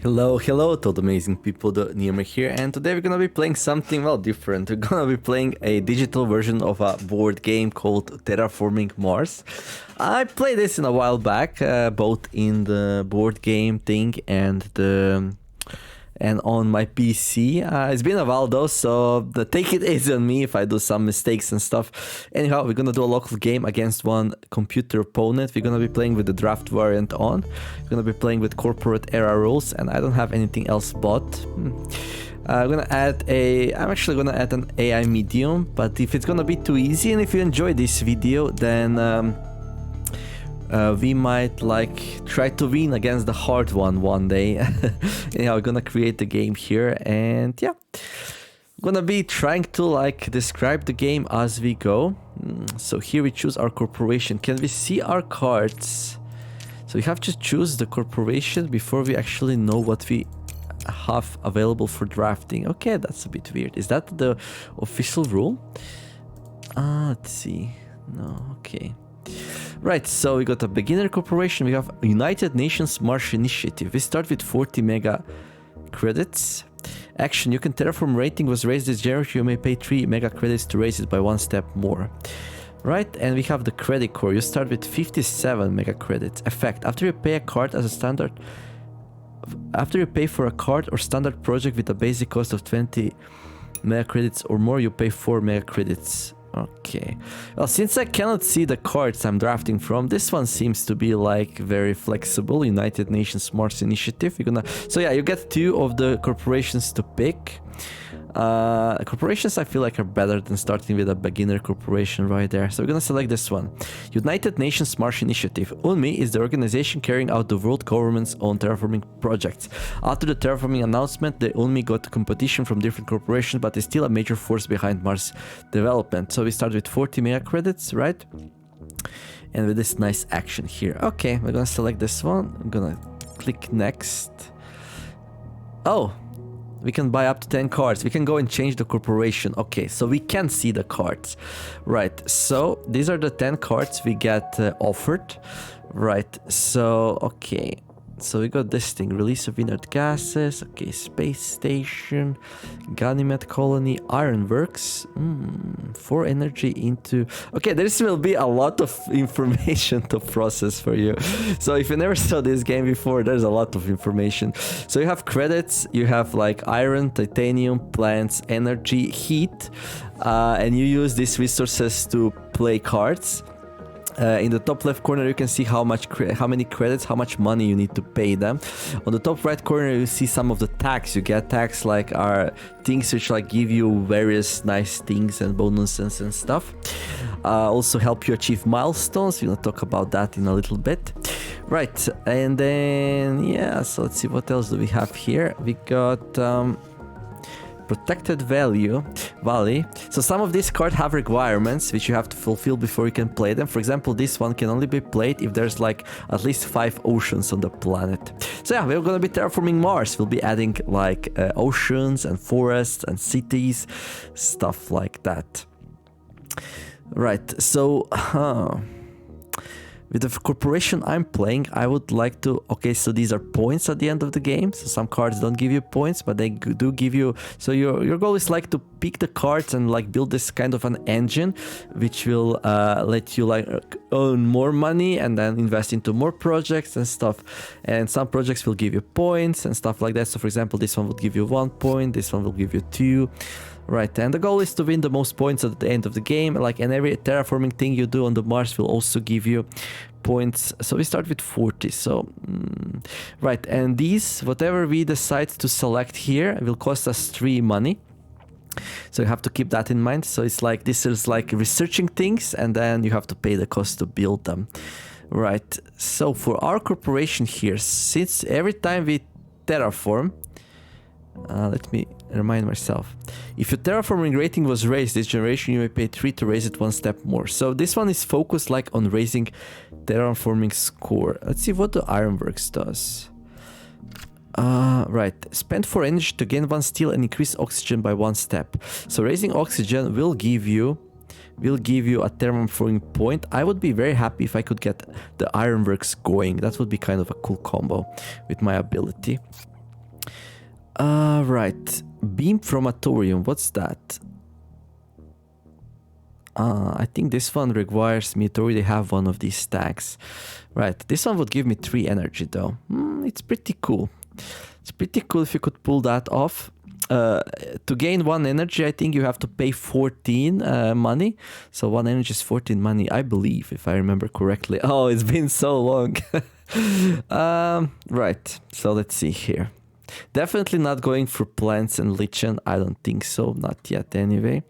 Hello to the amazing people, TheNeomare here, and today we're gonna be playing something, well, different. We're gonna be playing a digital version of a board game called Terraforming Mars. I played this in a while back, both in the board game thing and on my PC. It's been a while though, so take it easy on me if I do some mistakes and stuff. Anyhow, we're gonna do a local game against one computer opponent. We're gonna be playing with the draft variant on. We're gonna be playing with corporate era rules, and I don't have anything else bought. I'm actually gonna add an AI medium, but if it's gonna be too easy and if you enjoy this video, then we might try to win against the hard one day. Anyhow, we're gonna create the game here, and yeah, I'm gonna be trying to describe the game as we go. So here we choose our corporation. Can we see our cards? So we have to choose the corporation before we actually know what we have available for drafting. Okay, that's a bit weird. Is that the official rule? Let's see. No, okay. Right, so we got a beginner corporation. We have United Nations Mars Initiative. We start with 40 mega credits. Action, you can terraform rating was raised this January. You may pay 3 mega credits to raise it by 1 step more. Right, and we have the credit core. You start with 57 mega credits. Effect, after you pay a card as a standard, after you pay for a card or standard project with a basic cost of 20 mega credits or more, you pay 4 mega credits. Okay, well, since I cannot see the cards I'm drafting from, this one seems to be very flexible. United Nations Mars Initiative. So yeah, you get 2 of the corporations to pick. Corporations I feel like are better than starting with a beginner corporation right there. So we're gonna select this one. United Nations Mars Initiative. UNMI is the organization carrying out the world government's own terraforming projects. After the terraforming announcement, the UNMI got competition from different corporations, but is still a major force behind Mars development. So we start with 40 mega credits, right? And with this nice action here. Okay, we're gonna select this one. I'm gonna click next. Oh, we can buy up to 10 cards. We can go and change the corporation. Okay, so we can see the cards. Right, so these are the 10 cards we get offered. Right, so, okay. So we got this thing, release of inert gases, okay, space station, Ganymed colony, ironworks, 4 energy into... Okay, this will be a lot of information to process for you. So if you never saw this game before, there's a lot of information. So you have credits, you have iron, titanium, plants, energy, heat, and you use these resources to play cards. In the top left corner you can see how many credits, how much money you need to pay them. On the top right corner you see some of the tags. You get tags are things which give you various nice things and bonuses and stuff. Also help you achieve milestones. We're gonna talk about that in a little bit. Right, and then yeah, so let's see what else do we have here. We got protected valley. So some of these cards have requirements which you have to fulfill before you can play them. For example, this one can only be played if there's at least 5 oceans on the planet. So yeah, we're gonna be terraforming Mars. We'll be adding oceans and forests and cities, stuff like that. Right, so with the corporation I'm playing, I would like to... Okay, so these are points at the end of the game. So some cards don't give you points, but they do give you... So your goal is to pick the cards and build this kind of an engine, which will let you earn more money and then invest into more projects and stuff. And some projects will give you points and stuff like that. So for example, this one will give you 1 point, this one will give you 2. Right, and the goal is to win the most points at the end of the game. And every terraforming thing you do on the Mars will also give you points. So we start with 40. So right, and these, whatever we decide to select here, will cost us 3 money. So you have to keep that in mind. So it's this is researching things, and then you have to pay the cost to build them. Right, so for our corporation here, since every time we terraform, let me remind myself. If your terraforming rating was raised this generation, you may pay 3 to raise it 1 step more. So this one is focused on raising terraforming score. Let's see what the ironworks does. Right, spend 4 energy to gain 1 steel and increase oxygen by 1 step. So raising oxygen will give you a terraforming point. I would be very happy if I could get the ironworks going. That would be kind of a cool combo with my ability. Right. Beam Promatorium, what's that? I think this one requires me to already have one of these stacks. Right, this one would give me 3 energy though. It's pretty cool. It's pretty cool if you could pull that off. To gain 1 energy, I think you have to pay 14 money. So 1 energy is 14 money, I believe, if I remember correctly. Oh, it's been so long. Right, so let's see here. Definitely not going for plants and lichen. I don't think so, not yet anyway.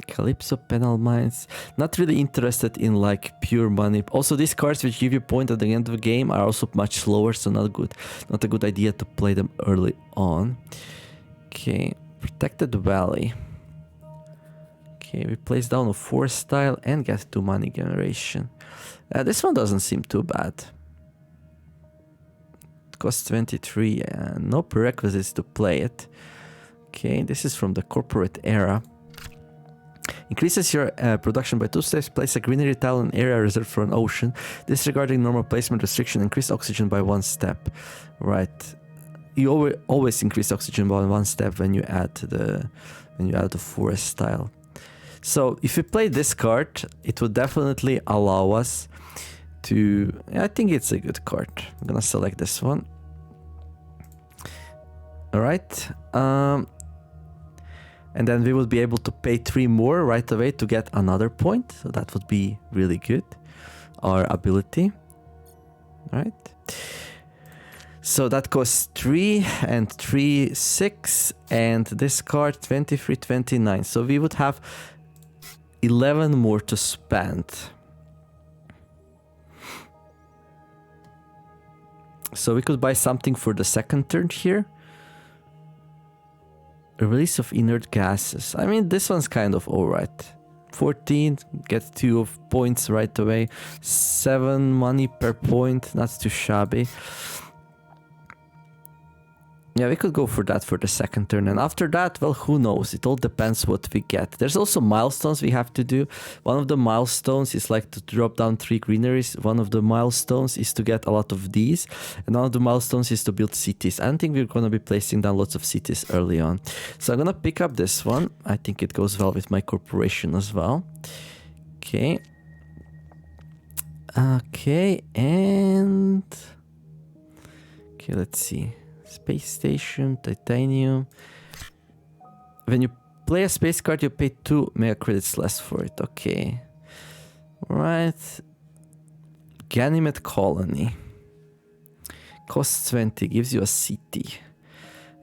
Calypso Penal Mines. Not really interested in like pure money. Also, these cards which give you point at the end of the game are also much slower, so not good. Not a good idea to play them early on. Okay, Protected Valley. Okay, we place down a forest tile and get 2 money generation. This one doesn't seem too bad. It costs 23. No prerequisites to play it. Okay, this is from the corporate era. Increases your production by 2 steps. Place a greenery tile in an area reserved for an ocean. Disregarding normal placement restriction. Increase oxygen by 1 step. Right. You always increase oxygen by 1 step when you add the forest tile. So if you play this card, it would definitely allow us to. I think it's a good card. I'm gonna select this one. All right. And then we would be able to pay 3 more right away to get another point. So that would be really good. Our ability. All right. So that costs 3 and 3, 6. And this card 23, 29. So we would have 11 more to spend. So we could buy something for the second turn here. A release of inert gases. I mean, this one's kind of alright. 14, get 2 of points right away. 7 money per point, not too shabby. Yeah, we could go for that for the second turn. And after that, well, who knows? It all depends what we get. There's also milestones we have to do. One of the milestones is like to drop down 3 greeneries. One of the milestones is to get a lot of these. And one of the milestones is to build cities. I don't think we're going to be placing down lots of cities early on. So I'm going to pick up this one. I think it goes well with my corporation as well. Okay. Okay, and... Okay, let's see. Space station, titanium. When you play a space card, you pay 2 mega credits less for it. Okay. Right. Ganymede colony. Costs 20, gives you a city.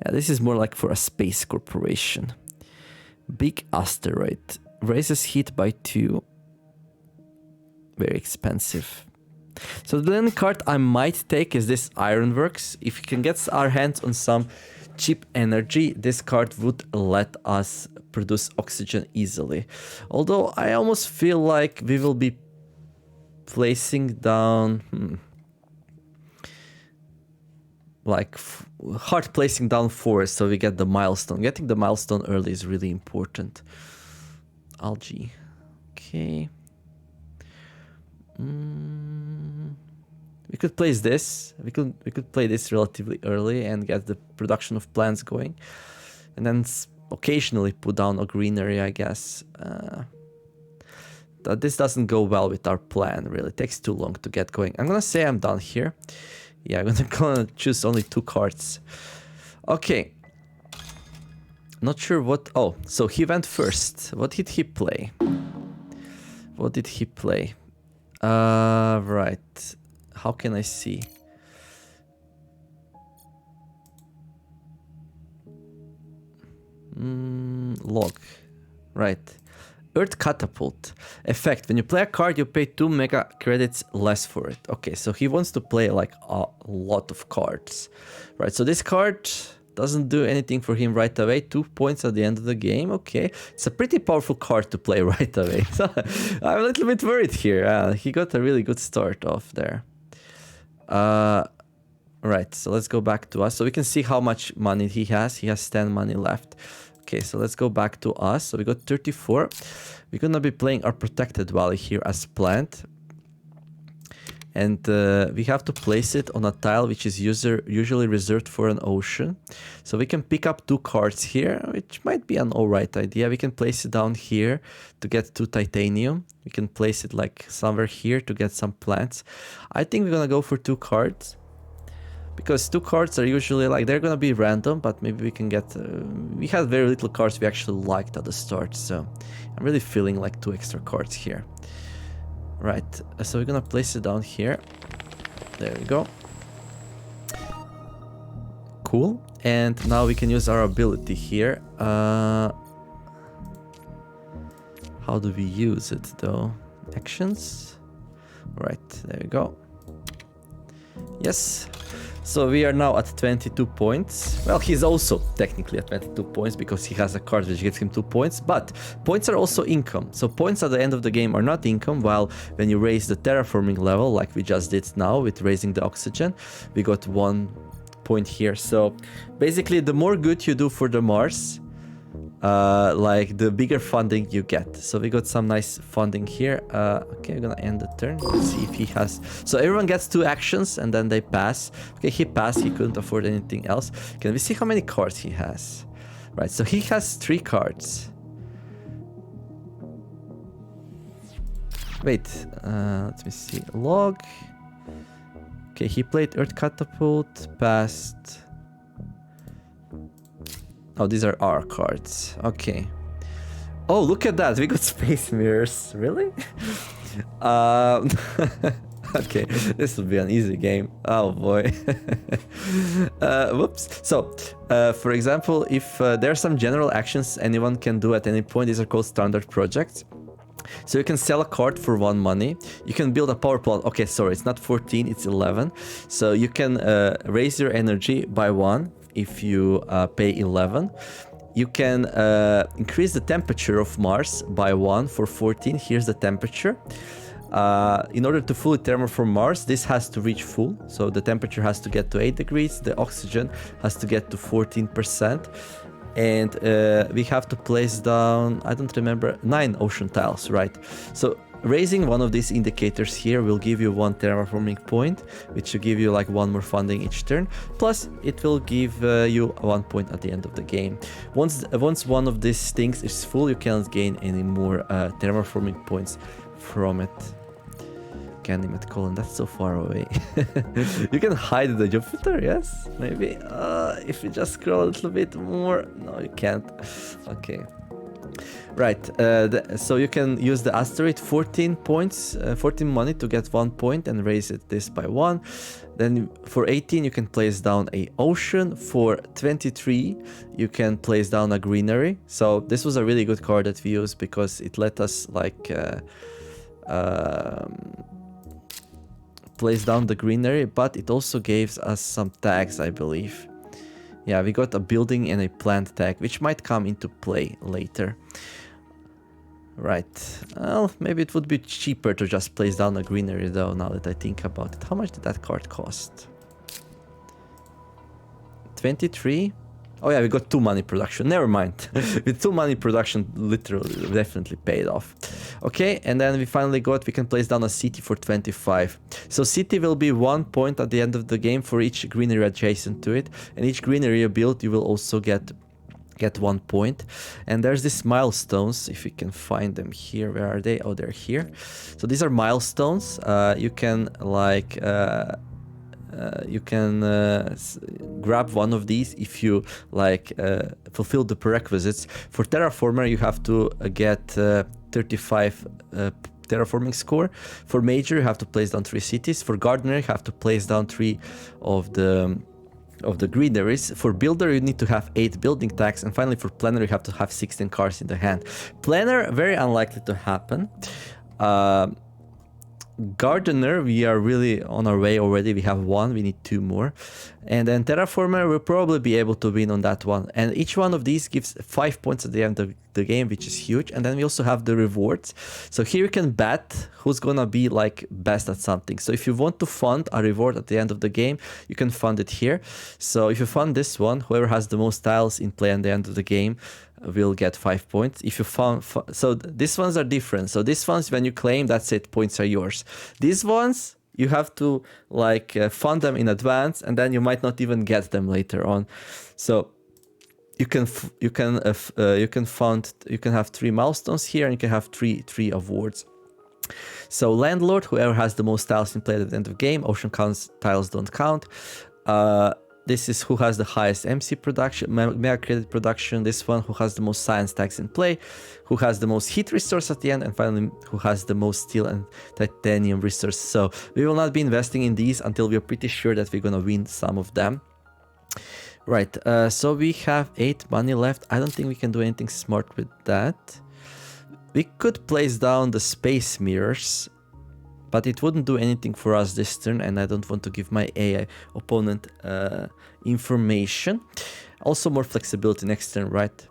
Yeah, this is more like for a space corporation. Big asteroid. Raises heat by 2. Very expensive. So the only card I might take is this Ironworks. If we can get our hands on some cheap energy, this card would let us produce oxygen easily. Although I almost feel like we will be placing down... like hard placing down forest so we get the milestone. Getting the milestone early is really important. Algae. Okay. We could place this. We could play this relatively early and get the production of plants going, and then occasionally put down a greenery, I guess. This doesn't go well with our plan. Really, it takes too long to get going. I'm gonna say I'm done here. Yeah, I'm gonna choose only 2 cards. Okay. Not sure what. Oh, so he went first. What did he play? What did he play? Right. How can I see? Log. Right. Earth Catapult. Effect. When you play a card, you pay 2 mega credits less for it. Okay, so he wants to play like a lot of cards. Right, so this card doesn't do anything for him right away. 2 points at the end of the game. Okay, it's a pretty powerful card to play right away. So I'm a little bit worried here. He got a really good start off there. Right, so let's go back to us. So we can see how much money he has. He has 10 money left. Okay, so let's go back to us. So we got 34. We're gonna be playing our Protected Valley here as planned. And we have to place it on a tile which is usually reserved for an ocean. So we can pick up 2 cards here, which might be an alright idea. We can place it down here to get 2 titanium. We can place it like somewhere here to get some plants. I think we're gonna go for 2 cards. Because 2 cards are usually like, they're gonna be random, but maybe we can get... we had very little cards we actually liked at the start, so I'm really feeling like 2 extra cards here. Right, so we're gonna place it down here. There we go. Cool. And now we can use our ability here. How do we use it though? Actions? Right, there we go. Yes. So we are now at 22 points. Well, he's also technically at 22 points because he has a card which gives him 2 points, but points are also income. So points at the end of the game are not income, while when you raise the terraforming level, like we just did now with raising the oxygen, we got 1 point here. So basically the more good you do for the Mars, like the bigger funding you get. So we got some nice funding here. Okay, we're gonna end the turn. Let's see if he has... So everyone gets 2 actions and then they pass. Okay, he passed. He couldn't afford anything else. Can we see how many cards he has? Right, so he has 3 cards. Wait, let me see. Log. Okay, he played Earth Catapult, passed... Oh, these are our cards. Okay. Oh, look at that. We got space mirrors. Really? Okay, this will be an easy game. Oh boy. Whoops. So, for example, if there are some general actions anyone can do at any point, these are called standard projects. So you can sell a card for 1 money. You can build a power plant. Okay, sorry, it's not 14, it's 11. So you can raise your energy by 1 if you pay 11. You can increase the temperature of Mars by 1 for 14. Here's the temperature. In order to fully terraform Mars, this has to reach full. So the temperature has to get to 8 degrees. The oxygen has to get to 14%. And we have to place down, I don't remember, 9 ocean tiles, right? So raising one of these indicators here will give you 1 terraforming point, which will give you like 1 more funding each turn. Plus, it will give you 1 point at the end of the game. Once one of these things is full, you cannot gain any more terraforming points from it. Can't name it, Colin, that's so far away. You can hide the Jupiter, yes? Maybe? If you just scroll a little bit more. No, you can't. Okay. Right, so you can use the asteroid, 14 points, 14 money to get 1 point and raise it this by 1. Then for 18 you can place down a ocean. For 23 you can place down a greenery. So this was a really good card that we used because it let us like place down the greenery, but it also gave us some tags, I believe. Yeah, we got a building and a plant tag, which might come into play later. Right. Well, maybe it would be cheaper to just place down a greenery though, now that I think about it. How much did that card cost? 23? Oh yeah, we got 2 money production. Never mind. With 2 money production, literally, definitely paid off. Okay, and then we finally we can place down a city for 25. So city will be 1 point at the end of the game for each greenery adjacent to it. And each greenery you build, you will also get 1 point. And there's these milestones, if you can find them here. Where are they? Oh, they're here. So these are milestones. You can like... grab one of these if you like fulfill the prerequisites. For Terraformer you have to get 35 terraforming score. For Major you have to place down 3 cities. For Gardener you have to place down 3 of the greeneries. For Builder you need to have 8 building tags, and finally for Planner you have to have 16 cards in the hand. Planner, very unlikely to happen. Gardener, we are really on our way already. We have 1, we need 2 more. And then Terraformer will probably be able to win on that one. And each one of these gives 5 points at the end of the game, which is huge. And then we also have the rewards. So here you can bet who's gonna be like best at something. So if you want to fund a reward at the end of the game, you can fund it here. So if you fund this one, whoever has the most tiles in play at the end of the game will get 5 points. If you so these ones are different. So these ones, when you claim, that's it, points are yours. These ones, You have to like fund them in advance, and then you might not even get them later on. So you can have 3 milestones here, and you can have three awards. So landlord, whoever has the most tiles in play at the end of game. Ocean tiles don't count. This is who has the highest MC production, mega credit production. This one who has the most science tags in play, who has the most heat resource at the end, and finally who has the most steel and titanium resource. So we will not be investing in these until we're pretty sure that we're gonna win some of them. Right, so we have 8 money left. I don't think we can do anything smart with that. We could place down the space mirrors, but it wouldn't do anything for us this turn, and I don't want to give my AI opponent information. Also more flexibility next turn, right?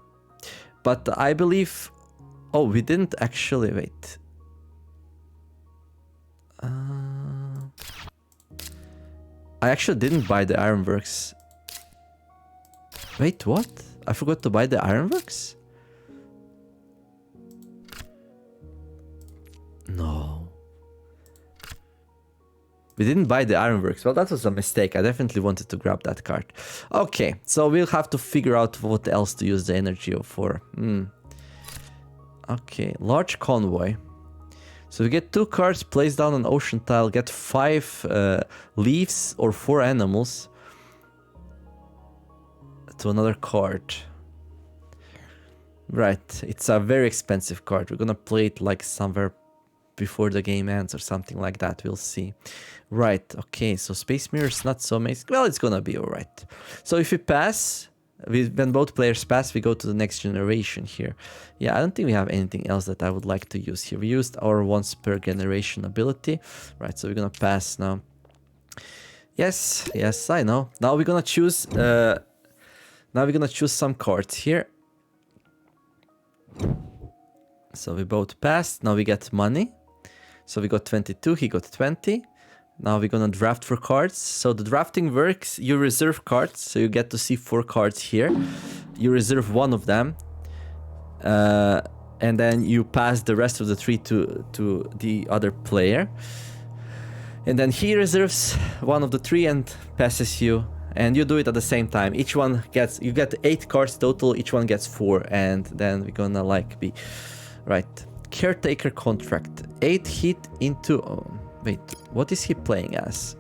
But I believe... Oh, we didn't actually... Wait. I actually didn't buy the ironworks. Wait, what? I forgot to buy the ironworks? No. We didn't buy the ironworks. Well, that was a mistake. I definitely wanted to grab that card. Okay, so we'll have to figure out what else to use the energy for. Okay, large convoy. So we get 2 cards, place down an ocean tile, get 5 leaves or 4 animals to another card. Right, it's a very expensive card. We're gonna play it like somewhere before the game ends or something like that. We'll see. Right, okay, so Space Mirror is not so amazing. Well, it's gonna be alright. So if we pass, when both players pass, we go to the next generation here. Yeah, I don't think we have anything else that I would like to use here. We used our once per generation ability. Right, so we're gonna pass now. Yes, yes, I know. Now we're gonna choose some cards here. So we both passed. Now we get money. So we got 22, he got 20. Now we're gonna draft for cards. So the drafting works, you reserve cards, so you get to see 4 cards here. You reserve one of them, and then you pass the rest of the 3 to the other player. And then he reserves one of the 3 and passes you, and you do it at the same time. Each one gets, you get 8 cards total, each one gets 4, and then we're gonna like be... Right, caretaker contract, 8 hit into... Oh, wait, what is he playing as?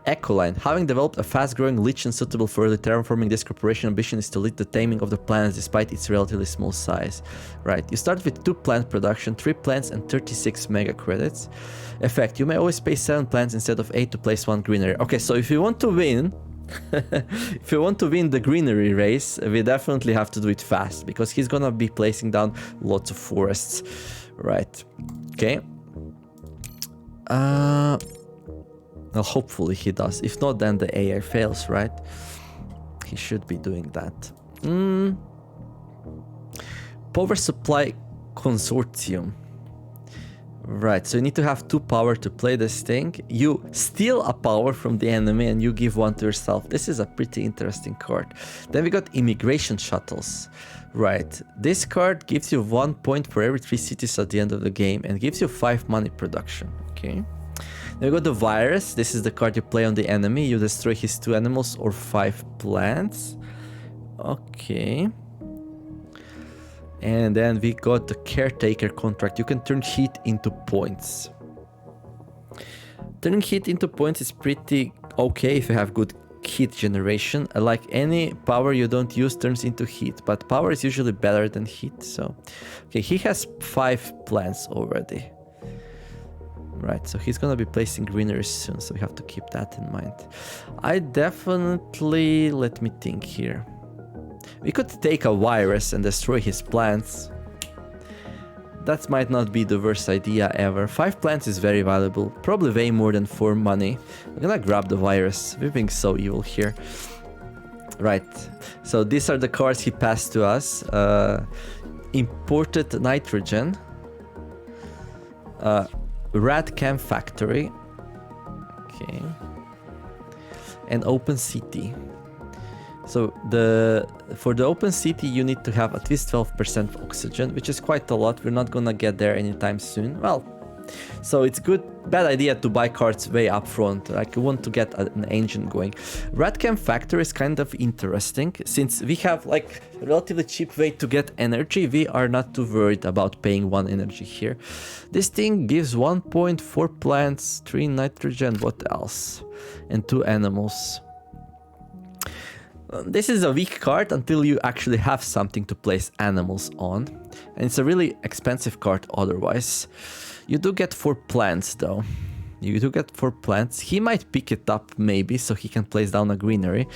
Ecoline. Having developed a fast-growing lich and suitable for the terraforming, this corporation ambition is to lead the taming of the planets despite its relatively small size. Right, you start with 2 plant production, 3 plants and 36 mega credits. Effect, you may always pay 7 plants instead of 8 to place 1 greenery. Okay, so if you want to win... if you want to win the greenery race, we definitely have to do it fast, because he's gonna be placing down lots of forests. Right, okay. Well, hopefully he does. If not, then the AI fails, right? He should be doing that. Power supply consortium. Right, so you need to have 2 power to play this thing. You steal a power from the enemy and you give 1 to yourself. This is a pretty interesting card. Then we got immigration shuttles. Right, this card gives you 1 point for every 3 cities at the end of the game and gives you 5 money production. Okay. Then we got the virus. This is the card you play on the enemy. You destroy his 2 animals or 5 plants. Okay. And then we got the caretaker contract. You can turn heat into points. Turning heat into points is pretty okay if you have good heat generation. Like any power you don't use turns into heat, but power is usually better than heat. So, okay, he has 5 plants already. Right, so he's gonna be placing greenery soon, so we have to keep that in mind. I definitely... Let me think here. We could take a virus and destroy his plants. That might not be the worst idea ever. 5 plants is very valuable. Probably way more than 4 money. I'm gonna grab the virus. We're being so evil here. Right. So these are the cards he passed to us. Imported nitrogen. Rat Camp Factory. Okay. And Open City. So for the open city, you need to have at least 12% oxygen, which is quite a lot. We're not gonna get there anytime soon. Well, So it's bad idea to buy cards way up front. Like you want to get an engine going. Radcam Factory is kind of interesting since we have like a relatively cheap way to get energy. We are not too worried about paying 1 energy here. This thing gives 1.4 plants, 3 nitrogen, what else? And 2 animals. This is a weak card until you actually have something to place animals on. And it's a really expensive card otherwise. You do get 4 plants though. You do get 4 plants. He might pick it up maybe so he can place down a greenery.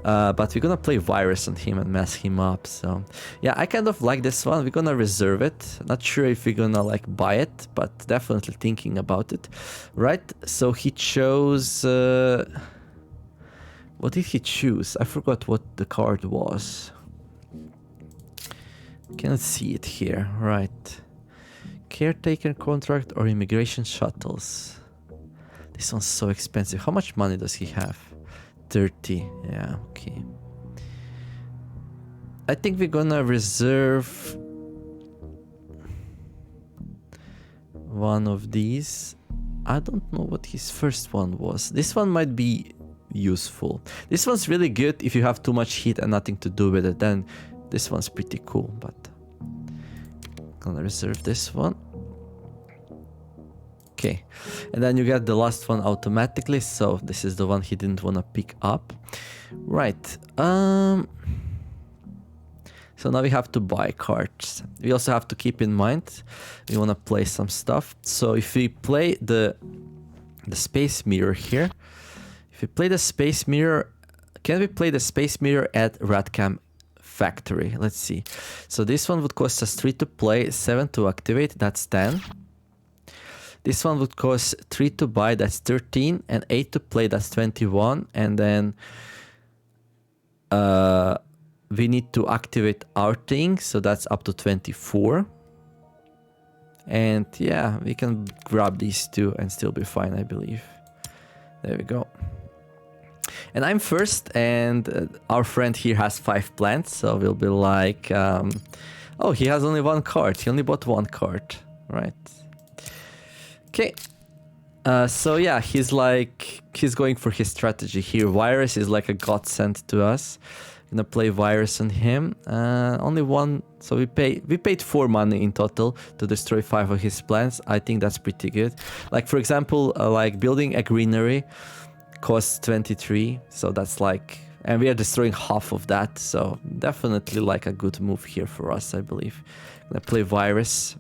But we're gonna play virus on him and mess him up. So yeah, I kind of like this one. We're gonna reserve it. Not sure if we're gonna like buy it, but definitely thinking about it. Right, so he chose... what did he choose? I forgot what the card was. Cannot see it here. Right. Caretaker contract or immigration shuttles. This one's so expensive. How much money does he have? 30. Yeah, okay. I think we're gonna reserve one of these. I don't know what his first one was. This one might be useful. This one's really good if you have too much heat and nothing to do with it. Then this one's pretty cool, but gonna reserve this one. Okay, and then you get the last one automatically, so this is the one he didn't want to pick up. Right, so now we have to buy cards. We also have to keep in mind we want to play some stuff. So if we play the space mirror here, if we play the space mirror, can we play the space mirror at Radcam Factory? Let's see. So this one would cost us 3 to play, 7 to activate, that's 10. This one would cost 3 to buy, that's 13, and 8 to play, that's 21. And then we need to activate our thing, so that's up to 24. And yeah, we can grab these two and still be fine, I believe. There we go. And I'm first, and our friend here has 5 plants, so we'll be like, oh, he has only 1 card. He only bought 1 card, right? Okay. So yeah, he's going for his strategy here. Virus is like a godsend to us. Gonna play virus on him. Only 1, so we paid 4 money in total to destroy 5 of his plants. I think that's pretty good. Like for example, like building a greenery costs 23, so that's like, and we are destroying half of that, so definitely like a good move here for us, I believe. Gonna play virus.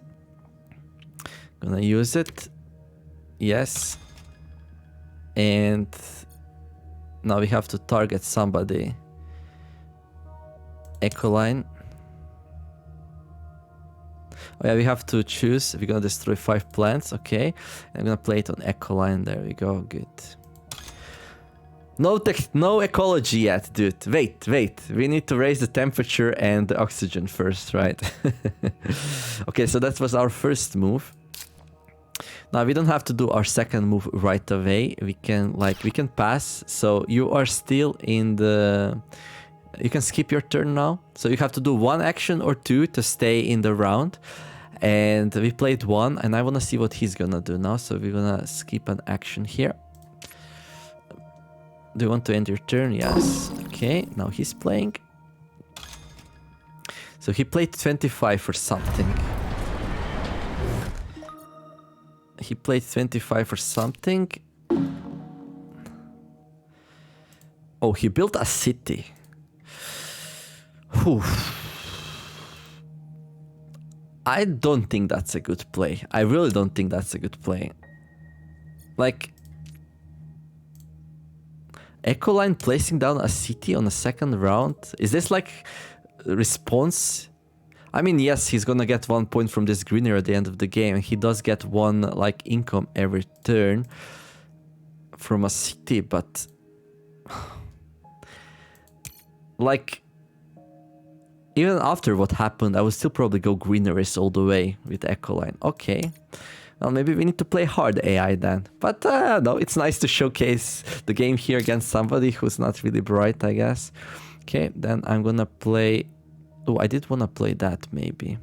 Gonna use it. Yes. And now we have to target somebody. Ecoline. Oh yeah, we have to choose. We're gonna destroy 5 plants, okay. I'm gonna play it on Ecoline, there we go, good. No ecology yet, dude. Wait. We need to raise the temperature and the oxygen first, right? Okay, so that was our first move. Now we don't have to do our second move right away. We can pass. So you are still in the... You can skip your turn now. So you have to do 1 action or 2 to stay in the round. And we played 1, and I want to see what he's gonna do now. So we're gonna skip an action here. Do you want to end your turn? Yes. Okay, now he's playing. So he played 25 for something. He played 25 for something. Oh, he built a city. Whew. I don't think that's a good play. I really don't think that's a good play. Like, Ecoline placing down a city on the second round? Is this like response? I mean, yes, he's gonna get 1 point from this greenery at the end of the game. And he does get 1 like income every turn from a city, but like even after what happened, I would still probably go greeneries all the way with Ecoline. Okay. Well, maybe we need to play hard AI then. But no, it's nice to showcase the game here against somebody who's not really bright, I guess. Okay, then I'm gonna play... Oh, I did want to play that, maybe.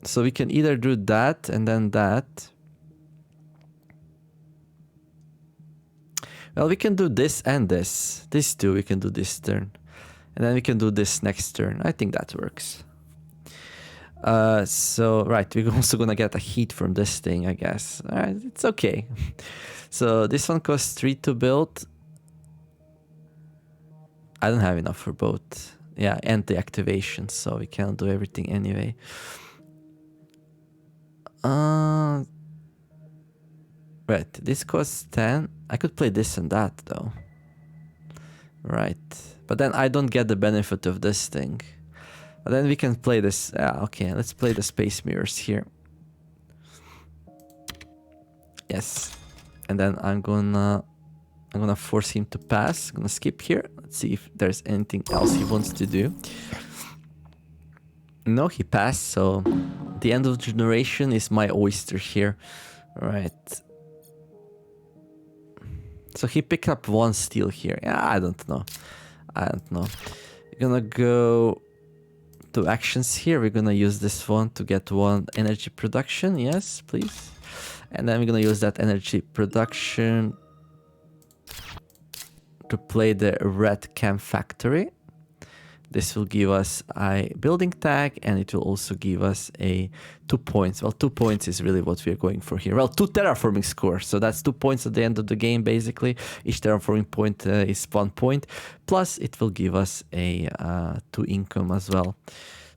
So we can either do that and then that. Well, we can do this and this. These two we can do this turn. And then we can do this next turn. I think that works. So, right, we're also gonna get a heat from this thing, I guess. Alright, it's okay. So this one costs 3 to build. I don't have enough for both. Yeah, and the activation, so we can't do everything anyway. Right, this costs 10. I could play this and that though. Right, but then I don't get the benefit of this thing. But then we can play this. Okay, let's play the space mirrors here. Yes, and then I'm gonna force him to pass. I'm gonna skip here. Let's see if there's anything else he wants to do. No, he passed, so the end of the generation is my oyster here. Right. So he picked up 1 steel here. Yeah, I don't know. We're gonna go to actions here. We're gonna use this one to get 1 energy production. Yes, please. And then we're gonna use that energy production to play the red camp factory. This will give us a building tag, and it will also give us a 2 points. Well, 2 points is really what we're going for here. Well, 2 terraforming scores. So that's 2 points at the end of the game, basically. Each terraforming point is 1 point. Plus, it will give us a 2 income as well.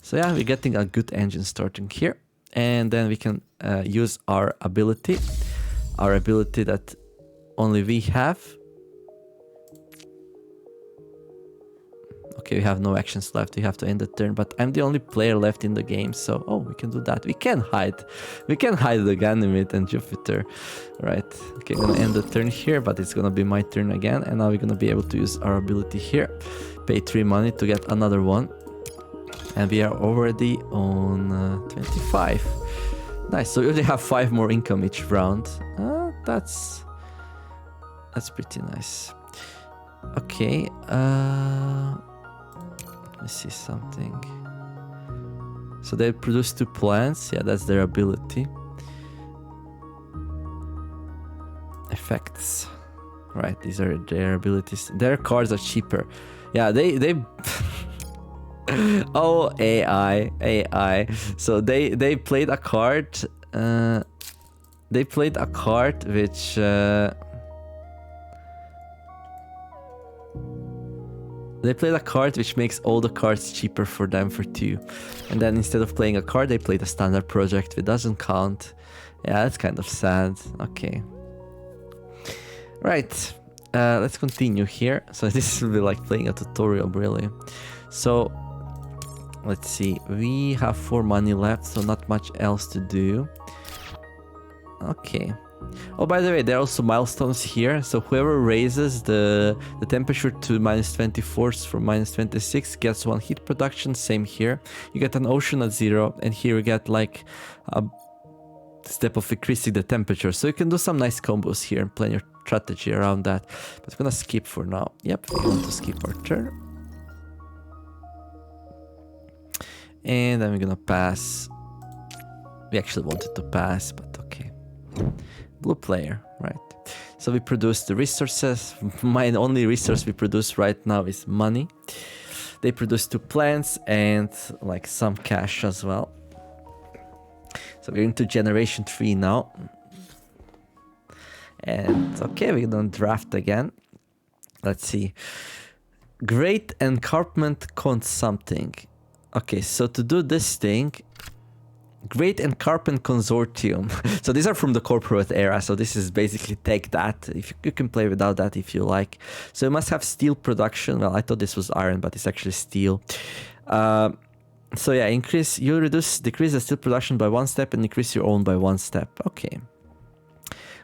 So yeah, we're getting a good engine starting here. And then we can use our ability that only we have. Okay, we have no actions left. We have to end the turn, but I'm the only player left in the game, so we can do that. We can hide the Ganymede and Jupiter, right? Okay, I'm gonna end the turn here, but it's gonna be my turn again, and now we're gonna be able to use our ability here. Pay 3 money to get another one, and we are already on 25. Nice. So we only have 5 more income each round. That's pretty nice. Okay. Let me see something. So they produce 2 plants. Yeah, that's their ability. Effects. Right, these are their abilities. Their cards are cheaper. Yeah, they oh, AI. So they played a card. They played a card which they played a card which makes all the cards cheaper for them for 2. And then instead of playing a card, they played a standard project which doesn't count. Yeah, that's kind of sad. Okay. Right. Let's continue here. So this will be like playing a tutorial, really. So let's see. We have 4 money left, so not much else to do. Okay. Oh, by the way, there are also milestones here. So whoever raises the temperature to -24 from -26 gets 1 heat production. Same here. You get an ocean at 0, and here you get like a step of increasing the temperature. So you can do some nice combos here and plan your strategy around that. But I'm gonna skip for now. Yep, we want to skip our turn. And then we're gonna pass. We actually wanted to pass, but okay. Blue player, right? So we produce the resources. My only resource we produce right now is money. They produce 2 plants and like some cash as well. So we're into generation 3 now. And okay, we're gonna draft again. Let's see. Great encarpment cons something. Okay, so to do this thing, Great Encarpment Consortium. So these are from the corporate era. So this is basically take that. If you can play without that if you like. So you must have steel production. Well, I thought this was iron, but it's actually steel. So yeah, decrease the steel production by 1 step and increase your own by 1 step. Okay.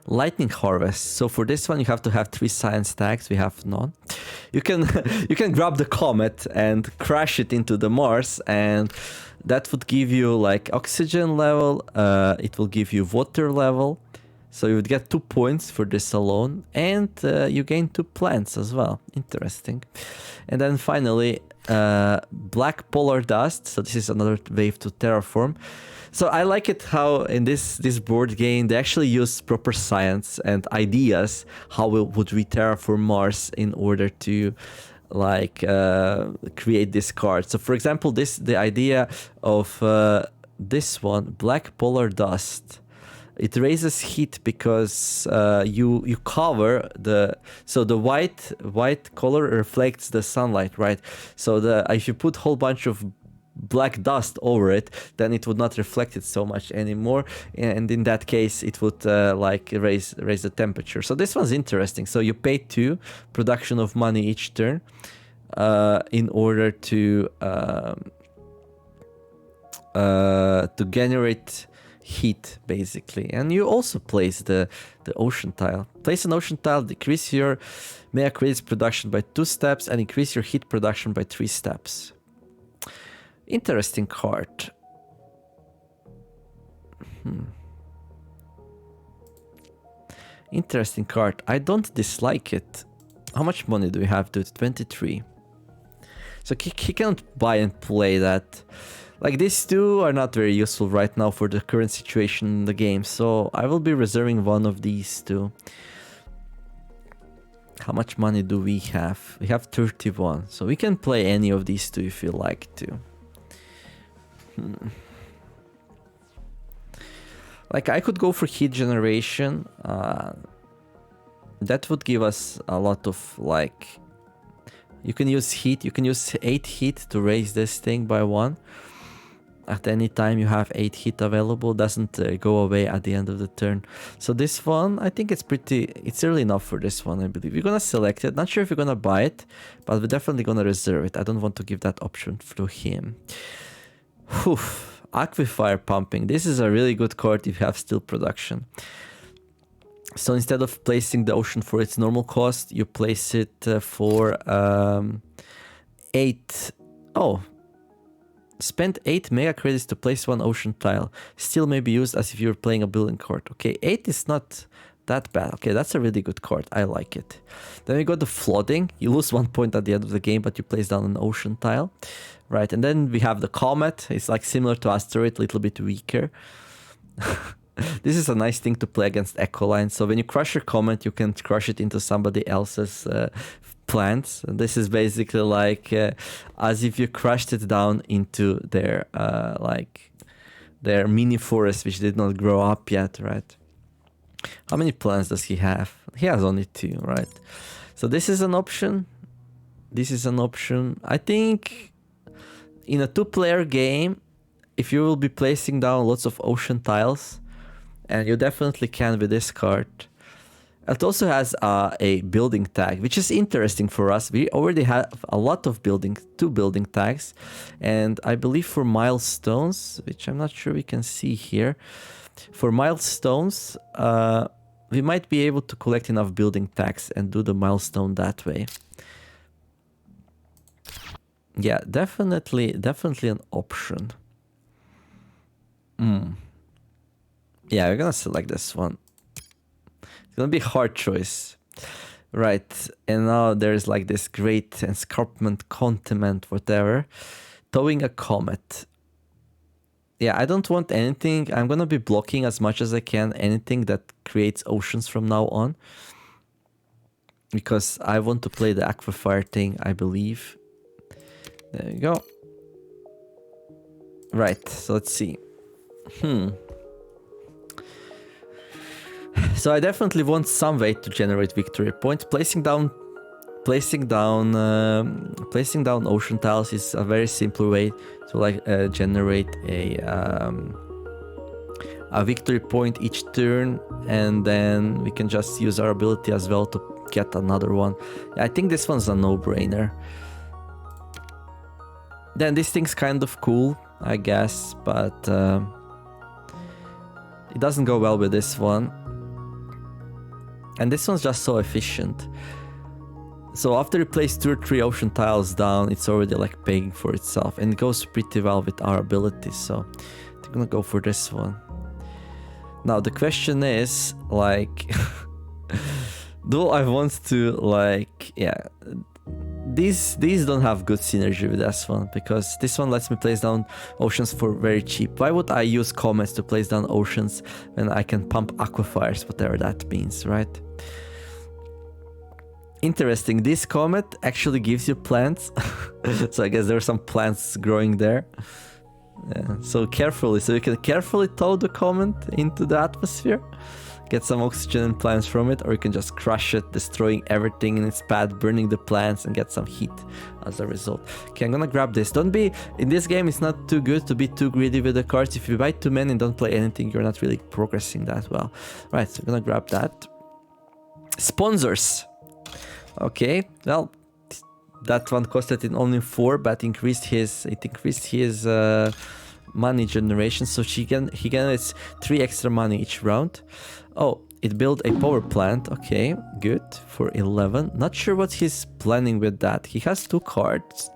Lightning harvest. So for this one, you have to have 3 science tags. We have none. You can grab the comet and crash it into the Mars, and that would give you like oxygen level. It will give you water level. So you would get 2 points for this alone, and you gain 2 plants as well. Interesting. And then finally, black polar dust. So this is another wave to terraform. So I like it how in this board game they actually use proper science and ideas how would we terraform Mars in order to like create this card. So for example, the idea of this one, black polar dust, it raises heat because you cover the white color reflects the sunlight, right? So if you put whole bunch of black dust over it, then it would not reflect it so much anymore, and in that case it would like raise the temperature. So this one's interesting. So you pay 2 production of money each turn in order to generate heat basically. And you also place the ocean tile. Place an ocean tile, decrease your mega credits production by 2 steps and increase your heat production by 3 steps. Interesting card. Interesting card. I don't dislike it. How much money do we have, dude? 23. So he cannot buy and play that. Like, these 2 are not very useful right now for the current situation in the game. So I will be reserving one of these 2. How much money do we have? We have 31. So we can play any of these 2 if you like to. Like, I could go for heat generation. That would give us a lot of, like, you can use heat. You can use 8 heat to raise this thing by 1. At any time you have 8 heat available, doesn't go away at the end of the turn. So this one, I think it's early enough for this one, I believe. We're gonna select it. Not sure if we're gonna buy it, but we're definitely gonna reserve it. I don't want to give that option to him. Whew. Aquifer pumping. This is a really good card if you have steel production. So instead of placing the ocean for its normal cost, you place it for 8. Oh, spend 8 mega credits to place 1 ocean tile. Still may be used as if you were playing a building card. Okay, 8 is not that bad. Okay, that's a really good card. I like it. Then we got the flooding. You lose 1 point at the end of the game, but you place down an ocean tile. Right, and then we have the comet. It's like similar to asteroid, a little bit weaker. This is a nice thing to play against Ecoline. So when you crush your comet, you can crush it into somebody else's plants. And this is basically like as if you crushed it down into their their mini forest, which did not grow up yet, right? How many plants does he have? He has only 2, right? So this is an option. This is an option. I think in a 2-player game, if you will be placing down lots of ocean tiles, and you definitely can with this card. It also has a building tag, which is interesting for us. We already have a lot of 2 building tags, and I believe for milestones, which I'm not sure we can see here, for milestones, we might be able to collect enough building tags and do the milestone that way. Yeah, definitely an option. Yeah, we're gonna select this one. It's gonna be a hard choice. Right, and now there's like this great escarpment, continent, whatever. Towing a comet. Yeah, I don't want anything. I'm gonna be blocking as much as I can anything that creates oceans from now on. Because I want to play the aquifer thing, I believe. There you go. Right, so let's see. So I definitely want some way to generate victory points. Placing down ocean tiles is a very simple way to like generate a victory point each turn, and then we can just use our ability as well to get another one. I think this one's a no-brainer. Then this thing's kind of cool, I guess, but it doesn't go well with this one. And this one's just so efficient. So after you place 2 or 3 ocean tiles down, it's already like paying for itself, and it goes pretty well with our abilities. So I'm gonna go for this one. Now the question is, like, do I want to, like, yeah, these don't have good synergy with this one, because this one lets me place down oceans for very cheap. Why would I use comets to place down oceans when I can pump aquifers, whatever that means, right? Interesting, this comet actually gives you plants. So I guess there are some plants growing there. Yeah, so carefully, so you can carefully tow the comet into the atmosphere, get some oxygen and plants from it, or you can just crush it, destroying everything in its path, burning the plants, and get some heat as a result. Okay, I'm gonna grab this. Don't be, in this game it's not too good to be too greedy with the cards. If you buy too many and don't play anything, you're not really progressing that well. Right, so I'm gonna grab that. Sponsors. Okay, well, that one costed it only 4, but it increased his money generation, so he generates 3 extra money each round. Oh, it built a power plant. Okay, good, for 11. Not sure what he's planning with that. He has 2 cards.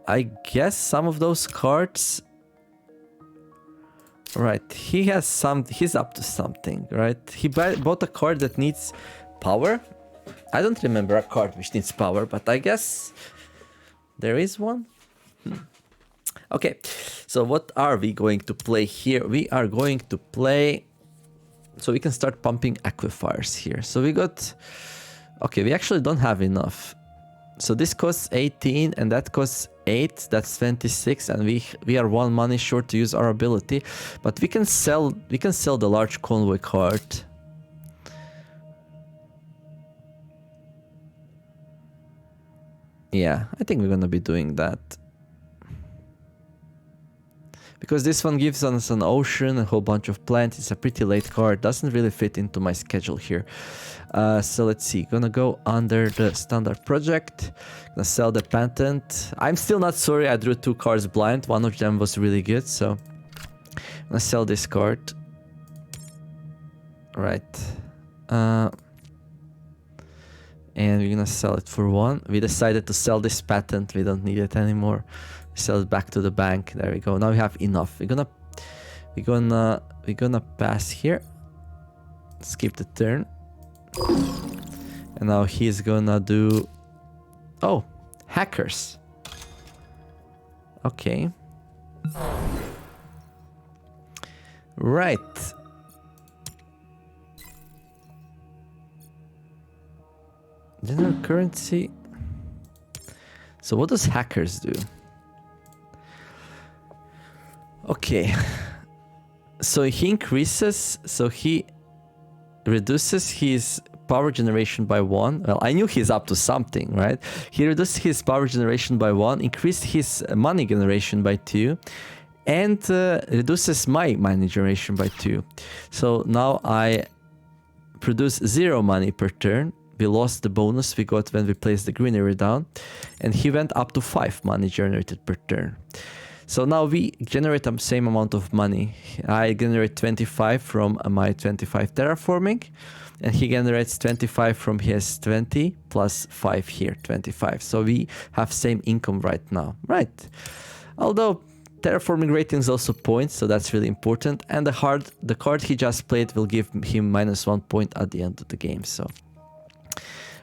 I guess some of those cards... Right, he has some... He's up to something, right? He bought a card that needs power. I don't remember a card which needs power, but I guess there is one. Okay, so what are we going to play here? We are going to play... So we can start pumping aquifers here. So we got... Okay, we actually don't have enough. So this costs 18 and that costs 8. That's 26, and we are 1 money short to use our ability. But we can sell the large convoy card. Yeah, I think we're gonna be doing that. Because this one gives us an ocean, a whole bunch of plants. It's a pretty late card. Doesn't really fit into my schedule here. So let's see. Gonna go under the standard project. Gonna sell the patent. I'm still not sorry I drew 2 cards blind. One of them was really good, so... Gonna sell this card. Right. And we're gonna sell it for 1. We decided to sell this patent. We don't need it anymore. Sell it back to the bank. There we go. Now we have enough. We're gonna pass here. Skip the turn. And now he's gonna do... Oh, hackers. Okay. Right. General currency. So what does hackers do? Okay. So he increases, so he reduces his power generation by 1. Well, I knew he's up to something, right? He reduced his power generation by 1, increased his money generation by 2, and reduces my money generation by 2. So now I produce 0 money per turn. We lost the bonus we got when we placed the greenery down, and he went up to 5 money generated per turn. So now we generate the same amount of money. I generate 25 from my 25 terraforming, and he generates 25 from his 20 plus 5 here, 25. So we have same income right now, right? Although terraforming ratings also points, so that's really important. And the card he just played will give him -1 point at the end of the game. So.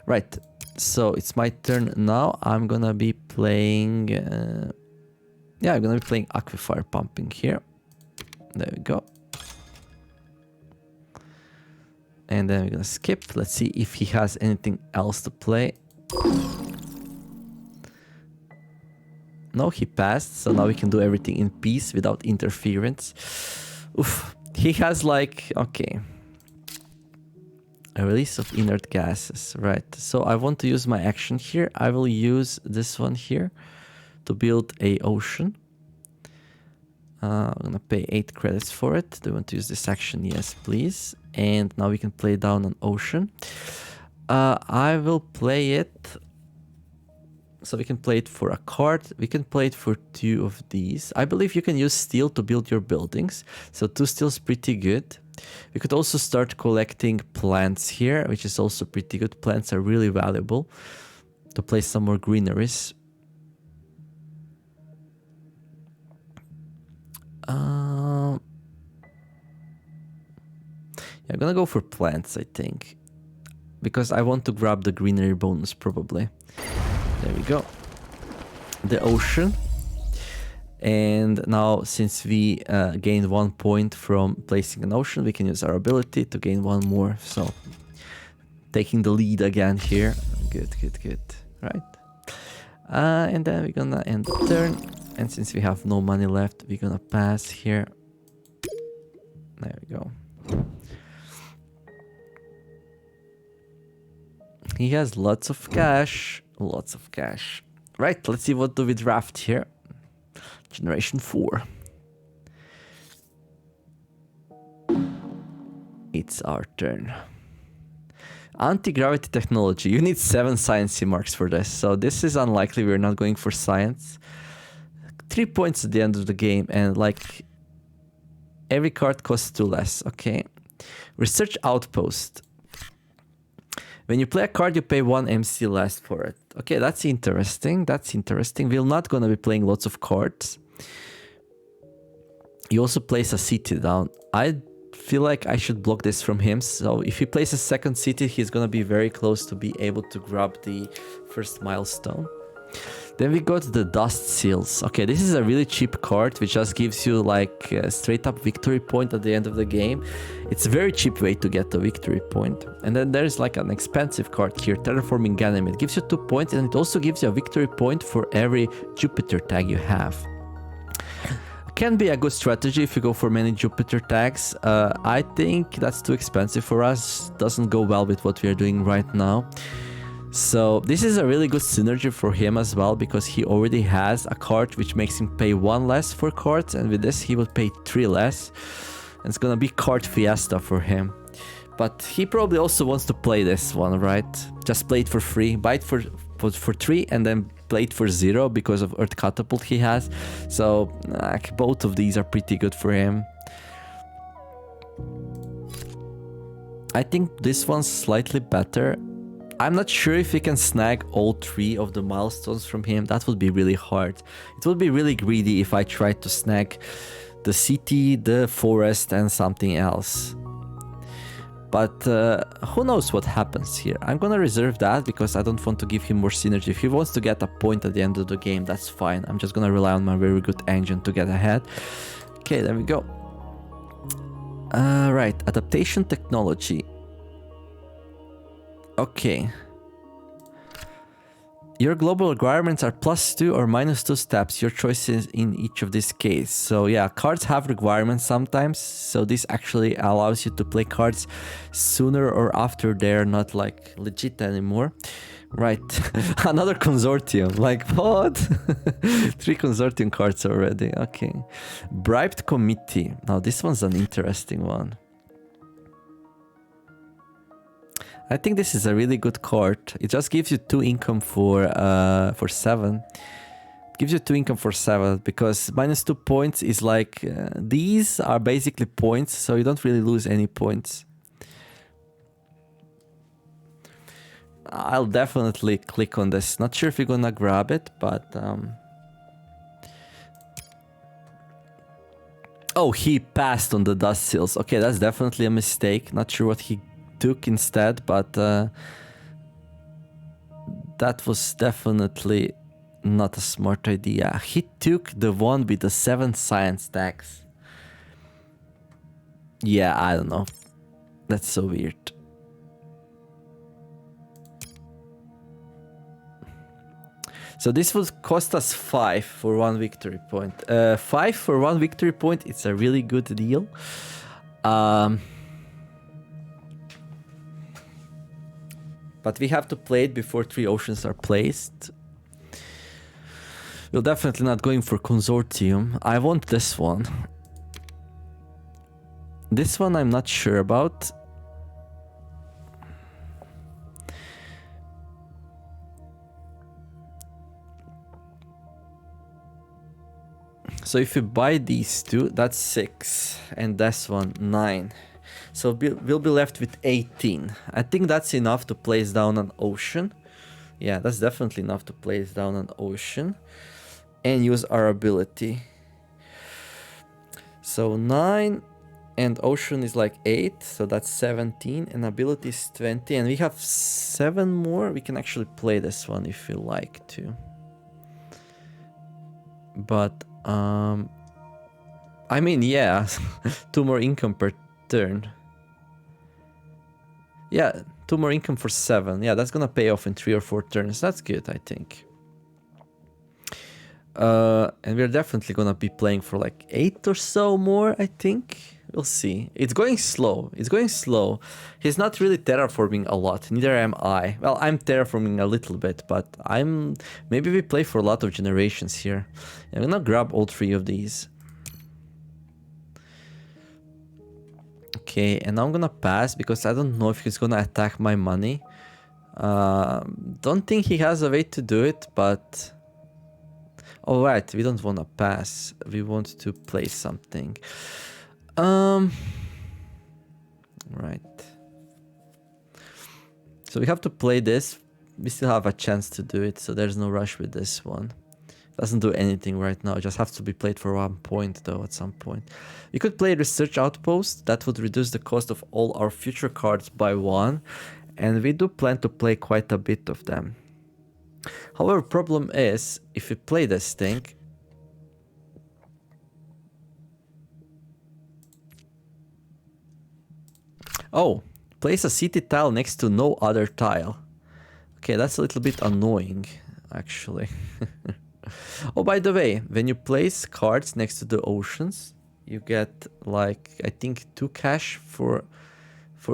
Right, so it's my turn now. I'm gonna be playing... yeah, I'm gonna be playing aquifer pumping here. There we go. And then we're gonna skip. Let's see if he has anything else to play. No, he passed, so now we can do everything in peace without interference. Oof, he has like... Okay. A release of inert gases, right? So I want to use my action here. I will use this one here to build a ocean. I'm gonna pay 8 credits for it. Do you want to use this action? Yes, please. And now we can play down an ocean. I will play it. So we can play it for a card. We can play it for 2 of these. I believe you can use steel to build your buildings. So 2 steel is pretty good. We could also start collecting plants here, which is also pretty good. Plants are really valuable to place some more greeneries. I'm gonna go for plants, I think. Because I want to grab the greenery bonus, probably. There we go. The ocean. And now, since we gained 1 point from placing an ocean, we can use our ability to gain 1 more. So, taking the lead again here. Good, good, good. Right. And then we're gonna end the turn. And since we have no money left, we're gonna pass here. There we go. He has lots of cash. Lots of cash. Right, let's see what do we draft here. Generation 4. It's our turn. Anti-gravity technology. You need 7 science marks for this. So this is unlikely. We're not going for science. 3 points at the end of the game. And like every card costs 2 less. Okay. Research outpost. When you play a card, you pay 1 MC less for it. Okay, that's interesting. That's interesting. We're not going to be playing lots of cards. You also place a city down. I feel like I should block this from him. So if he plays a second city, he's going to be very close to be able to grab the first milestone. Then we got the dust seals. Okay, this is a really cheap card which just gives you like a straight up victory point at the end of the game. It's a very cheap way to get a victory point. And then there's like an expensive card here, Terraforming Ganymede. It gives you 2 points and it also gives you a victory point for every Jupiter tag you have. Can be a good strategy if you go for many Jupiter tags. I think that's too expensive for us. Doesn't go well with what we are doing right now. So this is a really good synergy for him as well, because he already has a card which makes him pay 1 less for cards, and with this he would pay 3 less. And it's gonna be card fiesta for him. But he probably also wants to play this one, right? Just play it for free, buy it for 3 and then play it for 0 because of Earth Catapult he has. So both of these are pretty good for him. I think this one's slightly better. I'm not sure if we can snag all 3 of the milestones from him. That would be really hard. It would be really greedy if I tried to snag the city, the forest, and something else. But who knows what happens here. I'm gonna reserve that because I don't want to give him more synergy. If he wants to get a point at the end of the game, that's fine. I'm just gonna rely on my very good engine to get ahead. Okay, there we go. Right, adaptation technology. Okay. Your global requirements are +2 or -2 steps. Your choices in each of these cases. So yeah, cards have requirements sometimes. So this actually allows you to play cards sooner or after they're not like legit anymore. Right. Another consortium. Like what? 3 consortium cards already. Okay. Bribed committee. Now this one's an interesting one. I think this is a really good card. It just gives you 2 income for 7. It gives you 2 income for 7 because -2 points is like these are basically points, so you don't really lose any points. I'll definitely click on this. Not sure if you're gonna grab it, but oh, he passed on the dust seals. Okay, that's definitely a mistake. Not sure what he took instead, but that was definitely not a smart idea. He took the one with the 7 science tags. Yeah, I don't know. That's so weird. So this would cost us 5 for 1 victory point. 5 for 1 victory point, it's a really good deal. But we have to play it before 3 oceans are placed. We're definitely not going for consortium. I want this one. This one I'm not sure about. So if you buy these 2, that's 6. And this one, 9. So we'll be left with 18. I think that's enough to place down an ocean. Yeah, that's definitely enough to place down an ocean. And use our ability. So 9. And ocean is like 8, so that's 17, and ability is 20, and we have 7 more. We can actually play this one if you like to. But, I mean, yeah, 2 more income per turn. Yeah, 2 more income for 7. Yeah, that's gonna pay off in 3 or 4 turns. That's good, I think. And we're definitely gonna be playing for like 8 or so more, I think. We'll see. It's going slow. It's going slow. He's not really terraforming a lot. Neither am I. Well, I'm terraforming a little bit, but I'm... Maybe we play for a lot of generations here. I'm gonna grab all 3 of these. Okay, and now I'm gonna pass because I don't know if he's gonna attack my money. Don't think he has a way to do it, but... Oh, right, we don't want to pass. We want to play something. Right. So we have to play this. We still have a chance to do it, so there's no rush with this one. Doesn't do anything right now. It just has to be played for 1 point, though, at some point. We could play Research Outpost. That would reduce the cost of all our future cards by 1. And we do plan to play quite a bit of them. However, problem is, if we play this thing... Oh, place a city tile next to no other tile. Okay, that's a little bit annoying, actually. Oh, by the way, when you place cards next to the oceans, you get, like, I think 2 cash for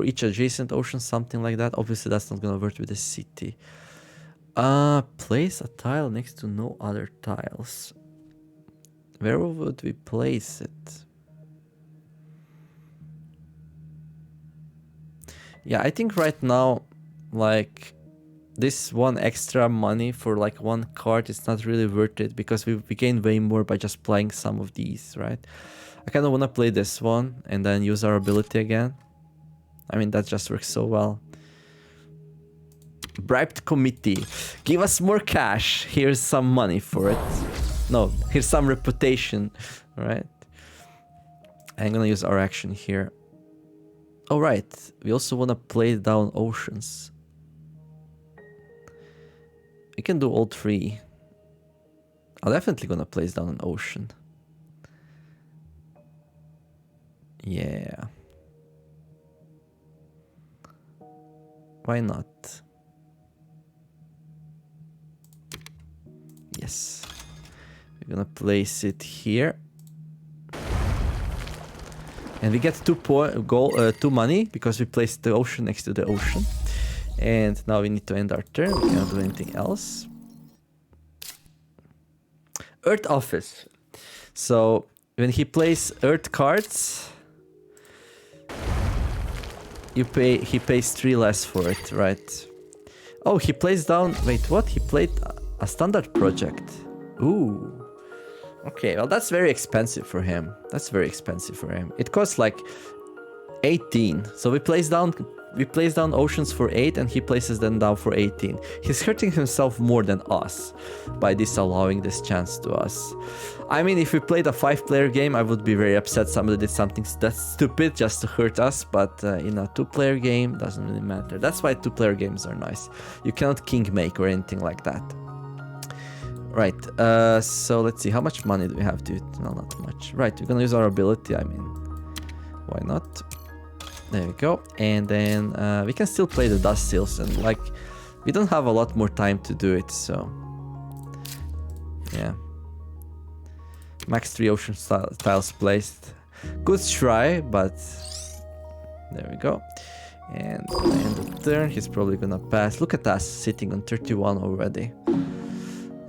each adjacent ocean, something like that. Obviously, that's not gonna work with the city. Place a tile next to no other tiles. Where would we place it? Yeah, I think right now, like, this 1 extra money for like 1 card is not really worth it because we gain way more by just playing some of these, right? I kind of want to play this one and then use our ability again. I mean, that just works so well. Bribed committee. Give us more cash. Here's some money for it. No, here's some reputation, right? I'm gonna use our action here. Oh, right. We also want to play down oceans. We can do all 3. I'm definitely gonna place down an ocean. Yeah. Why not? Yes. We're gonna place it here. And we get 2 money because we placed the ocean next to the ocean. And now we need to end our turn. We cannot do anything else. Earth Office. So when he plays Earth cards, he pays 3 less for it, right? Oh, he plays down... Wait, what? He played a standard project. Ooh. Okay, well, that's very expensive for him. That's very expensive for him. It costs like 18. So we place down oceans for 8 and he places them down for 18. He's hurting himself more than us by disallowing this chance to us. I mean, if we played a 5-player game, I would be very upset somebody did something that's stupid just to hurt us, but in a 2-player game, doesn't really matter. That's why 2-player games are nice. You cannot king make or anything like that. Right, so let's see, how much money do we have, dude? No, not much. Right, we're gonna use our ability, I mean, why not? There we go. And then we can still play the dust seals, and like, we don't have a lot more time to do it, so yeah. Max 3 ocean tiles placed. Good try, but there we go. And end of turn, he's probably gonna pass. Look at us sitting on 31 already.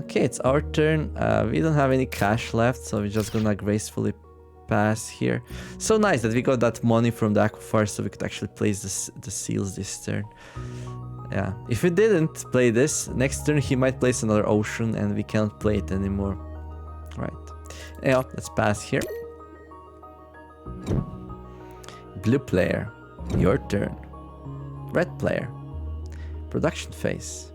Okay, it's our turn. We don't have any cash left, so we're just gonna gracefully pass here. So nice that we got that money from the aquifer, so we could actually place the seals this turn. Yeah, if we didn't play this, next turn he might place another ocean and we can't play it anymore. Right. Yeah, let's pass here. Blue player, your turn. Red player, production phase.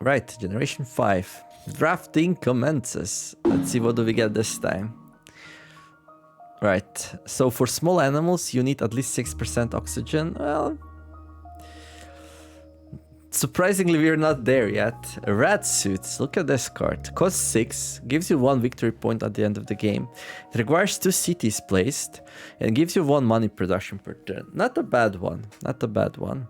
Right, generation 5. Drafting commences. Let's see what do we get this time. Right, so for small animals you need at least 6% oxygen. Well, surprisingly we're not there yet. Rat suits, look at this card. Costs 6, gives you 1 victory point at the end of the game. It requires 2 cities placed and gives you 1 money production per turn. Not a bad one, not a bad one.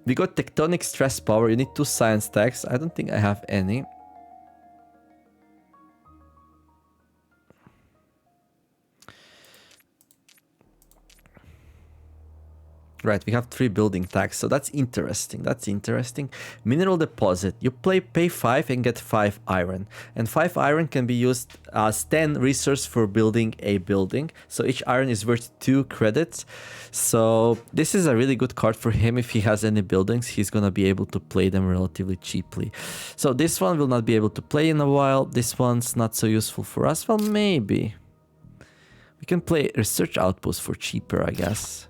We got tectonic stress power, you need 2 science tags. I don't think I have any. Right, we have 3 building tags, so that's interesting, that's interesting. Mineral deposit, you pay 5 and get 5 iron. And 5 iron can be used as 10 resource for building a building. So each iron is worth 2 credits. So this is a really good card for him. If he has any buildings, he's gonna be able to play them relatively cheaply. So this one will not be able to play in a while. This one's not so useful for us. Well, maybe. We can play research outpost for cheaper, I guess.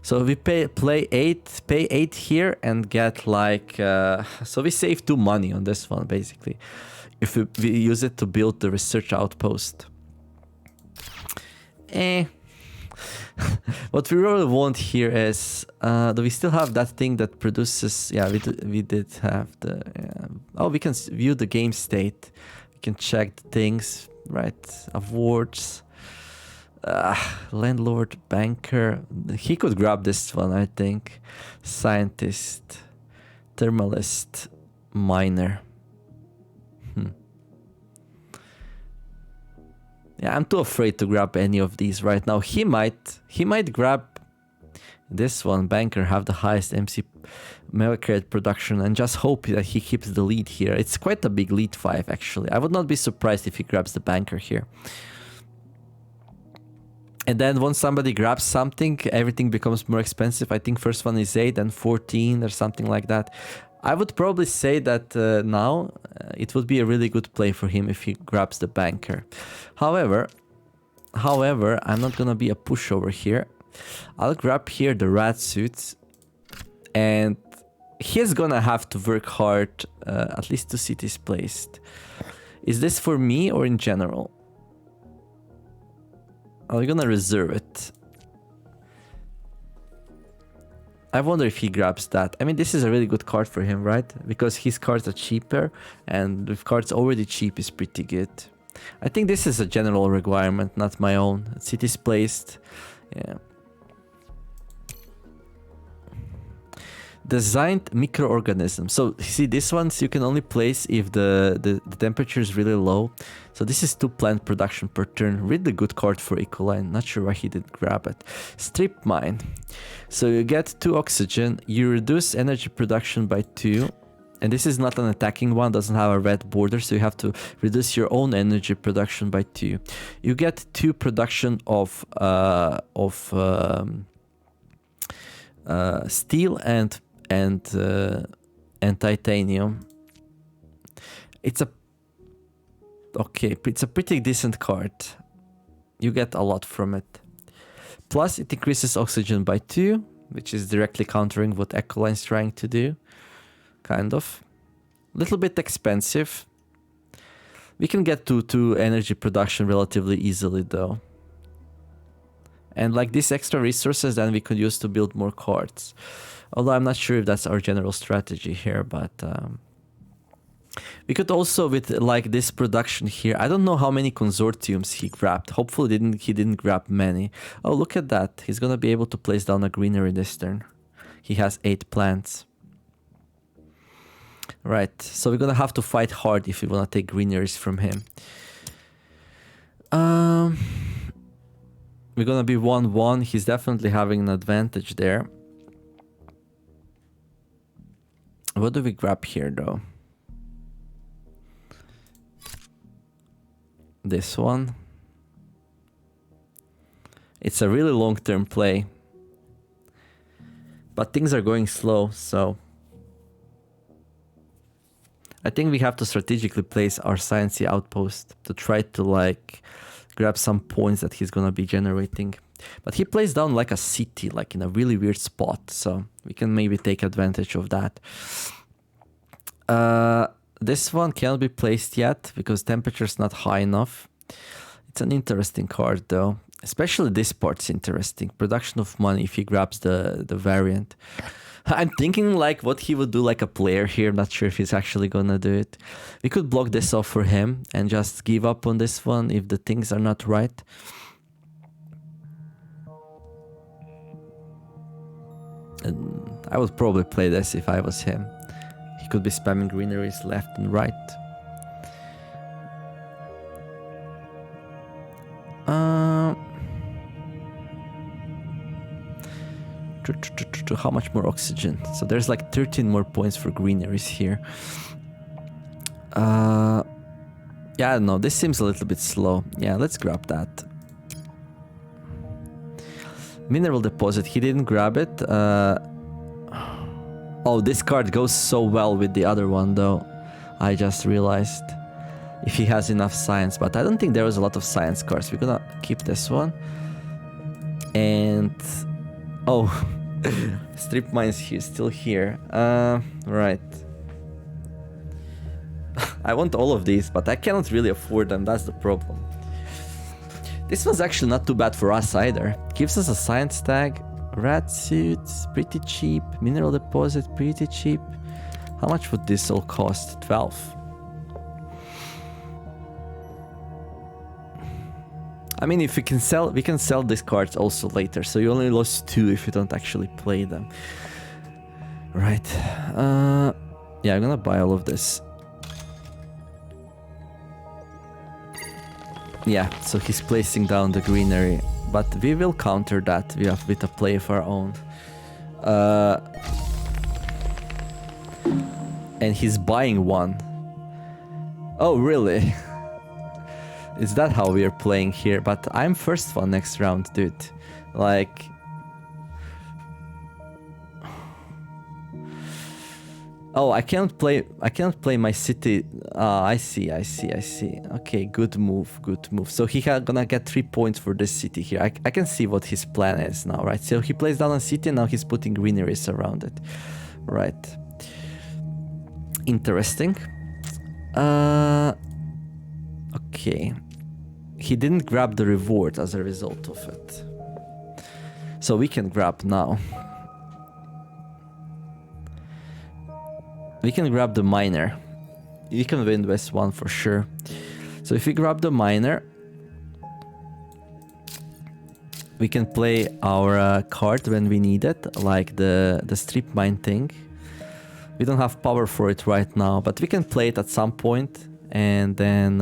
So we pay 8 here and get like, so we save 2 money on this one basically, if we use it to build the research outpost. What we really want here is, do we still have that thing that produces, yeah, we did have the, oh, we can view the game state, we can check the things, right, awards. Landlord, banker, he could grab this one, I think. Scientist, thermalist, miner. Yeah, I'm too afraid to grab any of these right now. He might grab this one, banker, have the highest MC merit production, and just hope that he keeps the lead here. It's quite a big lead 5 actually. I would not be surprised if he grabs the banker here. And then once somebody grabs something, everything becomes more expensive. I think first one is 8 and 14 or something like that. I would probably say that now it would be a really good play for him if he grabs the banker. However, I'm not gonna be a pushover here. I'll grab here the rat suits, and he's gonna have to work hard, at least 2 cities placed. Is this for me or in general? I'm gonna reserve it. I wonder if he grabs that. I mean, this is a really good card for him, right? Because his cards are cheaper, and with cards already cheap is pretty good. I think this is a general requirement, not my own. Cities placed. Yeah. Designed microorganism. So see, these ones you can only place if the temperature is really low. So this is 2 plant production per turn. Really good card for Ecoline. Not sure why he didn't grab it. Strip mine. So you get 2 oxygen. You reduce energy production by 2. And this is not an attacking one, doesn't have a red border, so you have to reduce your own energy production by 2. You get 2 production of steel and titanium. It's a pretty decent card. You get a lot from it. Plus it increases oxygen by 2, which is directly countering what Ecoline's trying to do. Kind of. Little bit expensive. We can get to energy production relatively easily though. And like these extra resources then we could use to build more cards. Although I'm not sure if that's our general strategy here, but we could also, with like this production here, I don't know how many consortiums he grabbed. Hopefully he didn't grab many. Oh, look at that. He's gonna be able to place down a greenery this turn. He has 8 plants. Right, so we're gonna have to fight hard if we wanna take greeneries from him. We're gonna be 1-1. He's definitely having an advantage there. What do we grab here though? This one. It's a really long-term play. But things are going slow, so I think we have to strategically place our sciencey outpost to try to like grab some points that he's gonna be generating. But he plays down like a city, like in a really weird spot, so we can maybe take advantage of that. This one cannot be placed yet because temperature is not high enough. It's an interesting card though. Especially this part's interesting. Production of money if he grabs the variant. I'm thinking like what he would do like a player here. Not sure if he's actually gonna do it. We could block this off for him and just give up on this one if the things are not right. And I would probably play this if I was him. He could be spamming greeneries left and right. How much more oxygen? So there's like 13 more points for greeneries here. Yeah, I don't know. This seems a little bit slow. Yeah, let's grab that. Mineral deposit. He didn't grab it. Oh, this card goes so well with the other one though. I just realized. If he has enough science. But I don't think there was a lot of science cards. We're gonna keep this one. And... oh, strip mines here, still here. Right. I want all of these, but I cannot really afford them. That's the problem. This was actually not too bad for us either. Gives us a science tag. Rat suits, pretty cheap. Mineral deposit, pretty cheap. How much would this all cost? 12. I mean, if we can sell these cards also later. So you only lost 2 if you don't actually play them. Right. Yeah, I'm gonna buy all of this. Yeah, so he's placing down the greenery. But we will counter that with a play of our own. And he's buying 1. Oh, really? Is that how we are playing here? But I'm first one next round, dude. Like... oh, I can't play my city. I see. Okay, good move. So he gonna get 3 points for this city here. I can see what his plan is now, right? So he plays down a city and now he's putting greeneries around it. Right. Interesting. Okay. He didn't grab the reward as a result of it. So we can grab now. We can grab the miner. We can win West 1 for sure. So if we grab the miner, we can play our card when we need it, like the strip mine thing. We don't have power for it right now, but we can play it at some point, and then...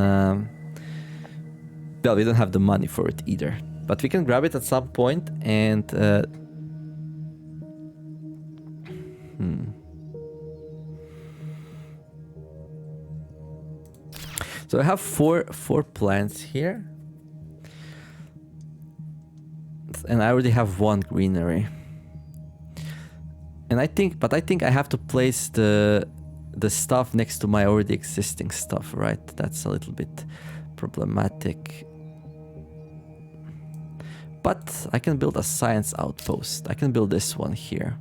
well, we don't have the money for it either. But we can grab it at some point, and... So I have four plants here. And I already have 1 greenery. And I think I have to place the stuff next to my already existing stuff, right? That's a little bit problematic. But I can build a science outpost. I can build this one here.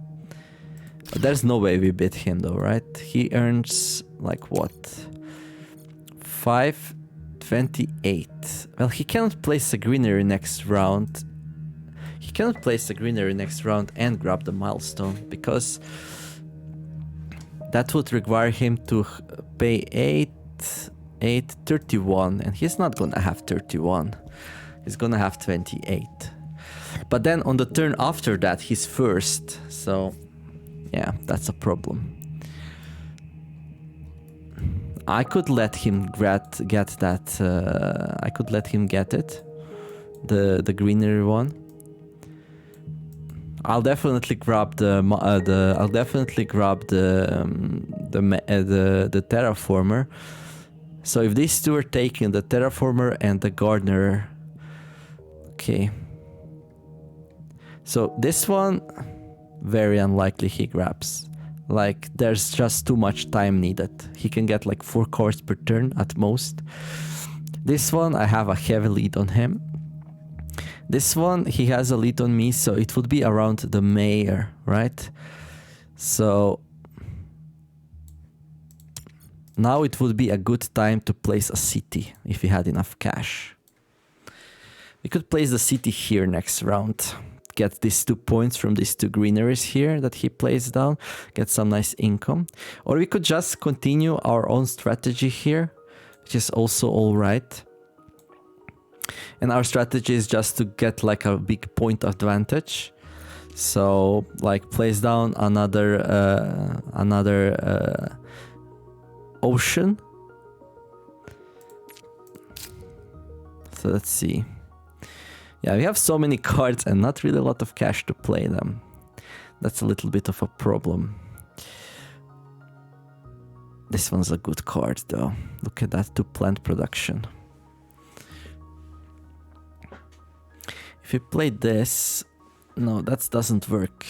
But there's no way we beat him though, right? He earns like what? 528. Well, he cannot place a greenery next round. He cannot place a greenery next round and grab the milestone because that would require him to pay 31, and he's not gonna have 31. He's gonna have 28. But then on the turn after that, he's first. So yeah, that's a problem. I could let him get that. I could let him get it, the greenery one. I'll definitely grab the terraformer. So if these two are taken, the terraformer and the gardener. Okay. So this one, very unlikely he grabs. Like, there's just too much time needed. He can get like 4 cards per turn at most. This one, I have a heavy lead on him. This one, he has a lead on me, so it would be around the mayor, right? So... now it would be a good time to place a city if we had enough cash. We could place the city here next round. Get these 2 points from these 2 greeneries here that he plays down. Get some nice income. Or we could just continue our own strategy here, which is also alright. And our strategy is just to get like a big point advantage. So like place down another ocean. So let's see. Yeah, we have so many cards and not really a lot of cash to play them. That's a little bit of a problem. This one's a good card though. Look at that, 2 plant production. If we play this, no, that doesn't work.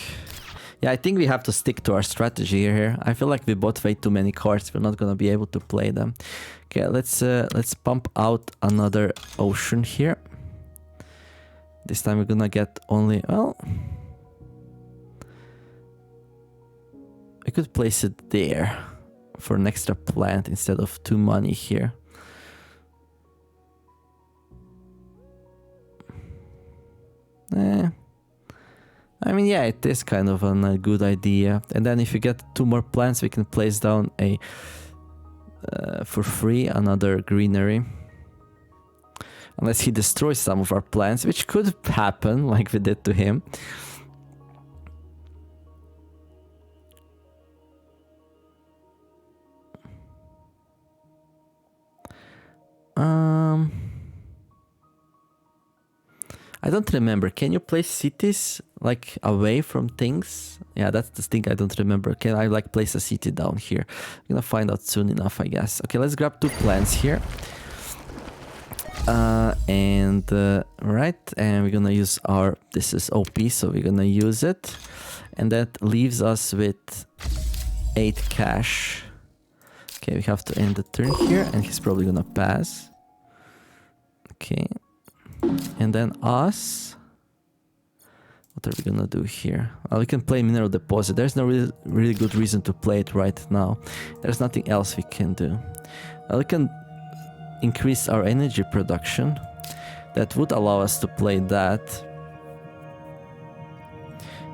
Yeah, I think we have to stick to our strategy here. I feel like we bought way too many cards. We're not gonna be able to play them. Okay, let's pump out another ocean here. This time we're gonna get only, well, we could place it there for an extra plant instead of 2 money here. I mean, yeah, it is kind of a good idea. And then if you get 2 more plants, we can place down a for free another greenery. Unless he destroys some of our plants, which could happen, like we did to him. I don't remember. Can you place cities like away from things? Yeah, that's the thing I don't remember. Can I like place a city down here? I'm gonna find out soon enough, I guess. Okay, let's grab 2 plants here. Right, and we're gonna use our, this is OP, so we're gonna use it. And that leaves us with 8 cash. Okay, we have to end the turn here, and he's probably gonna pass. Okay. And then us. What are we gonna do here? Well, we can play mineral deposit. There's no really good reason to play it right now. There's nothing else we can do. We can increase our energy production. That would allow us to play that.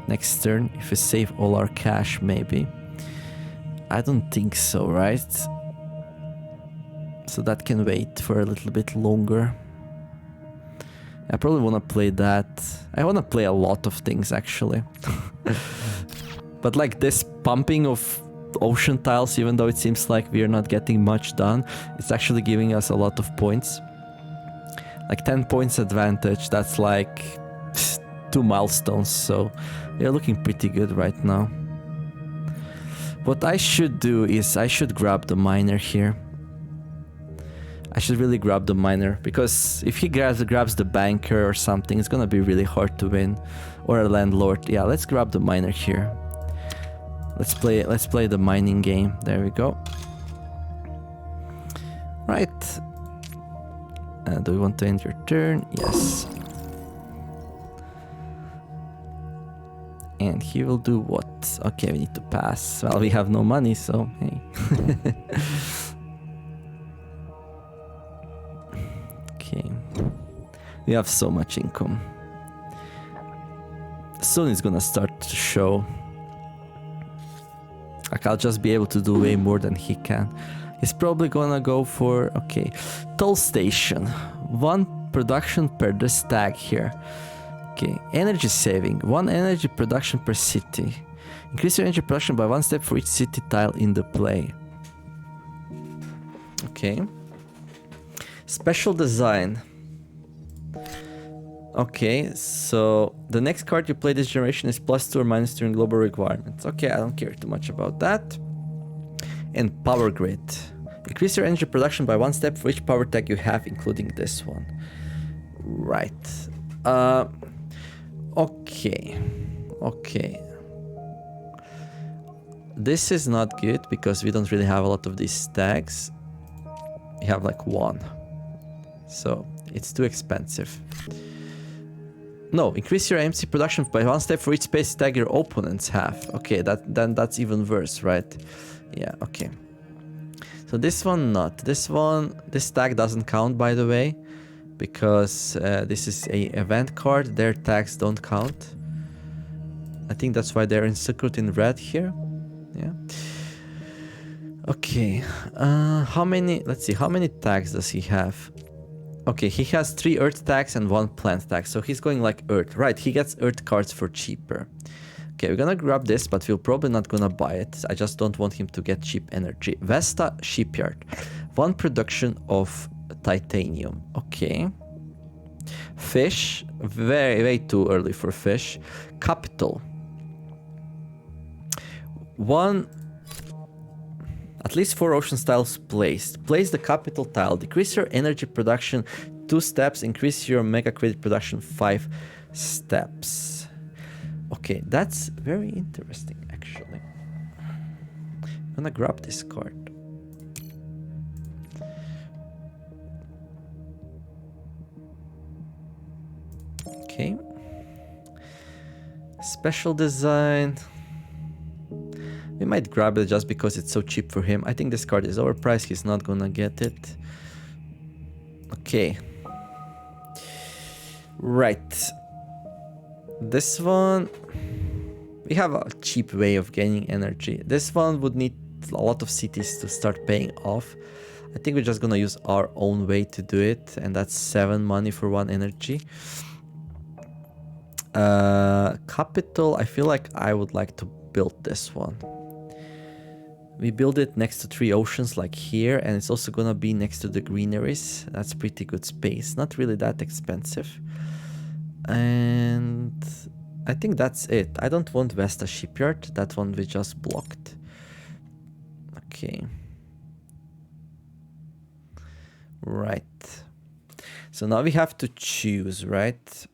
Next turn, if we save all our cash, maybe. I don't think so, right? So that can wait for a little bit longer. I probably want to play that. I want to play a lot of things, actually. But like this pumping of ocean tiles, even though it seems like we're not getting much done, it's actually giving us a lot of points. Like 10 points advantage, that's like 2 milestones, so we're looking pretty good right now. What I should do is I should grab the miner here. I should really grab the miner, because if he grabs the banker or something, it's gonna be really hard to win. Or a landlord. Yeah, let's grab the miner here. Let's play the mining game. There we go. Right. Do we want to end your turn? Yes. And he will do what? Okay, we need to pass. Well, we have no money, so hey. Okay. We have so much income. Soon it's gonna start to show. Like, I'll just be able to do way more than he can. He's probably gonna go for, okay, toll station. 1 production per this tag here. Okay, energy saving. 1 energy production per city. Increase your energy production by 1 step for each city tile in the play. Okay. Special design. Okay, so the next card you play this generation is +2 or -2 in global requirements. Okay, I don't care too much about that. And power grid. Increase your energy production by 1 step for each power tag you have, including this one. Right. Okay. Okay. This is not good because we don't really have a lot of these tags. We have like 1. So it's too expensive. No, increase your MC production by 1 step for each space tag your opponents have. Okay, then that's even worse, right? Yeah, okay. So this one not. This tag doesn't count, by the way, because this is a event card. Their tags don't count. I think that's why they're encircled in red here. Yeah. Okay. How many? Let's see. How many tags does he have? Okay, he has 3 earth tags and 1 plant tag, so he's going like earth. Right, he gets earth cards for cheaper. Okay, we're gonna grab this, but we're probably not gonna buy it. I just don't want him to get cheap energy. Vesta Shipyard. 1 production of titanium. Okay. Fish. Way too early for fish. Capital. 1... At least 4 ocean tiles placed. Place the capital tile. Decrease your energy production 2 steps. Increase your mega credit production 5 steps. Okay, that's very interesting, actually. I'm gonna grab this card. Okay. Special design. We might grab it just because it's so cheap for him. I think this card is overpriced. He's not gonna get it. Okay. Right. This one... We have a cheap way of gaining energy. This one would need a lot of cities to start paying off. I think we're just gonna use our own way to do it. And that's 7 money for 1 energy. Capital, I feel like I would like to build this one. We build it next to 3 oceans like here, and it's also gonna be next to the greeneries. That's pretty good space, not really that expensive. And I think that's it. I don't want Vesta Shipyard, that one we just blocked. Okay. Right. So now we have to choose, right?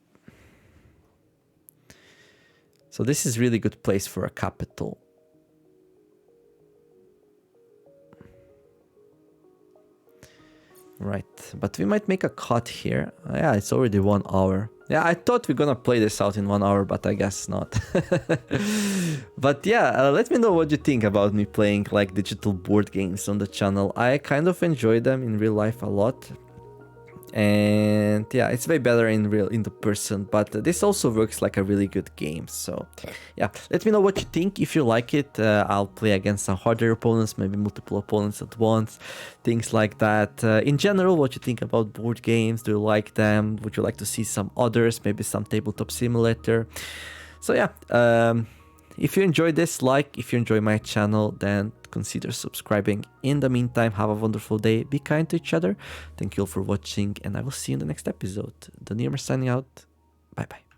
So this is really good place for a capital. Right, but we might make a cut here. Yeah, it's already 1 hour. Yeah, I thought we're gonna play this out in 1 hour, but I guess not. But yeah, let me know what you think about me playing like digital board games on the channel. I kind of enjoy them in real life a lot. And yeah, it's way better in the person, but this also works like a really good game. So yeah, let me know what you think. If you like it, I'll play against some harder opponents, maybe multiple opponents at once, things like that. In general, what you think about board games? Do you like them? Would you like to see some others, maybe some tabletop simulator? So yeah, if you enjoyed this, like. If you enjoy my channel, then consider subscribing. In the meantime, have a wonderful day. Be kind to each other. Thank you all for watching, and I will see you in the next episode. TheNeomare signing out. Bye bye.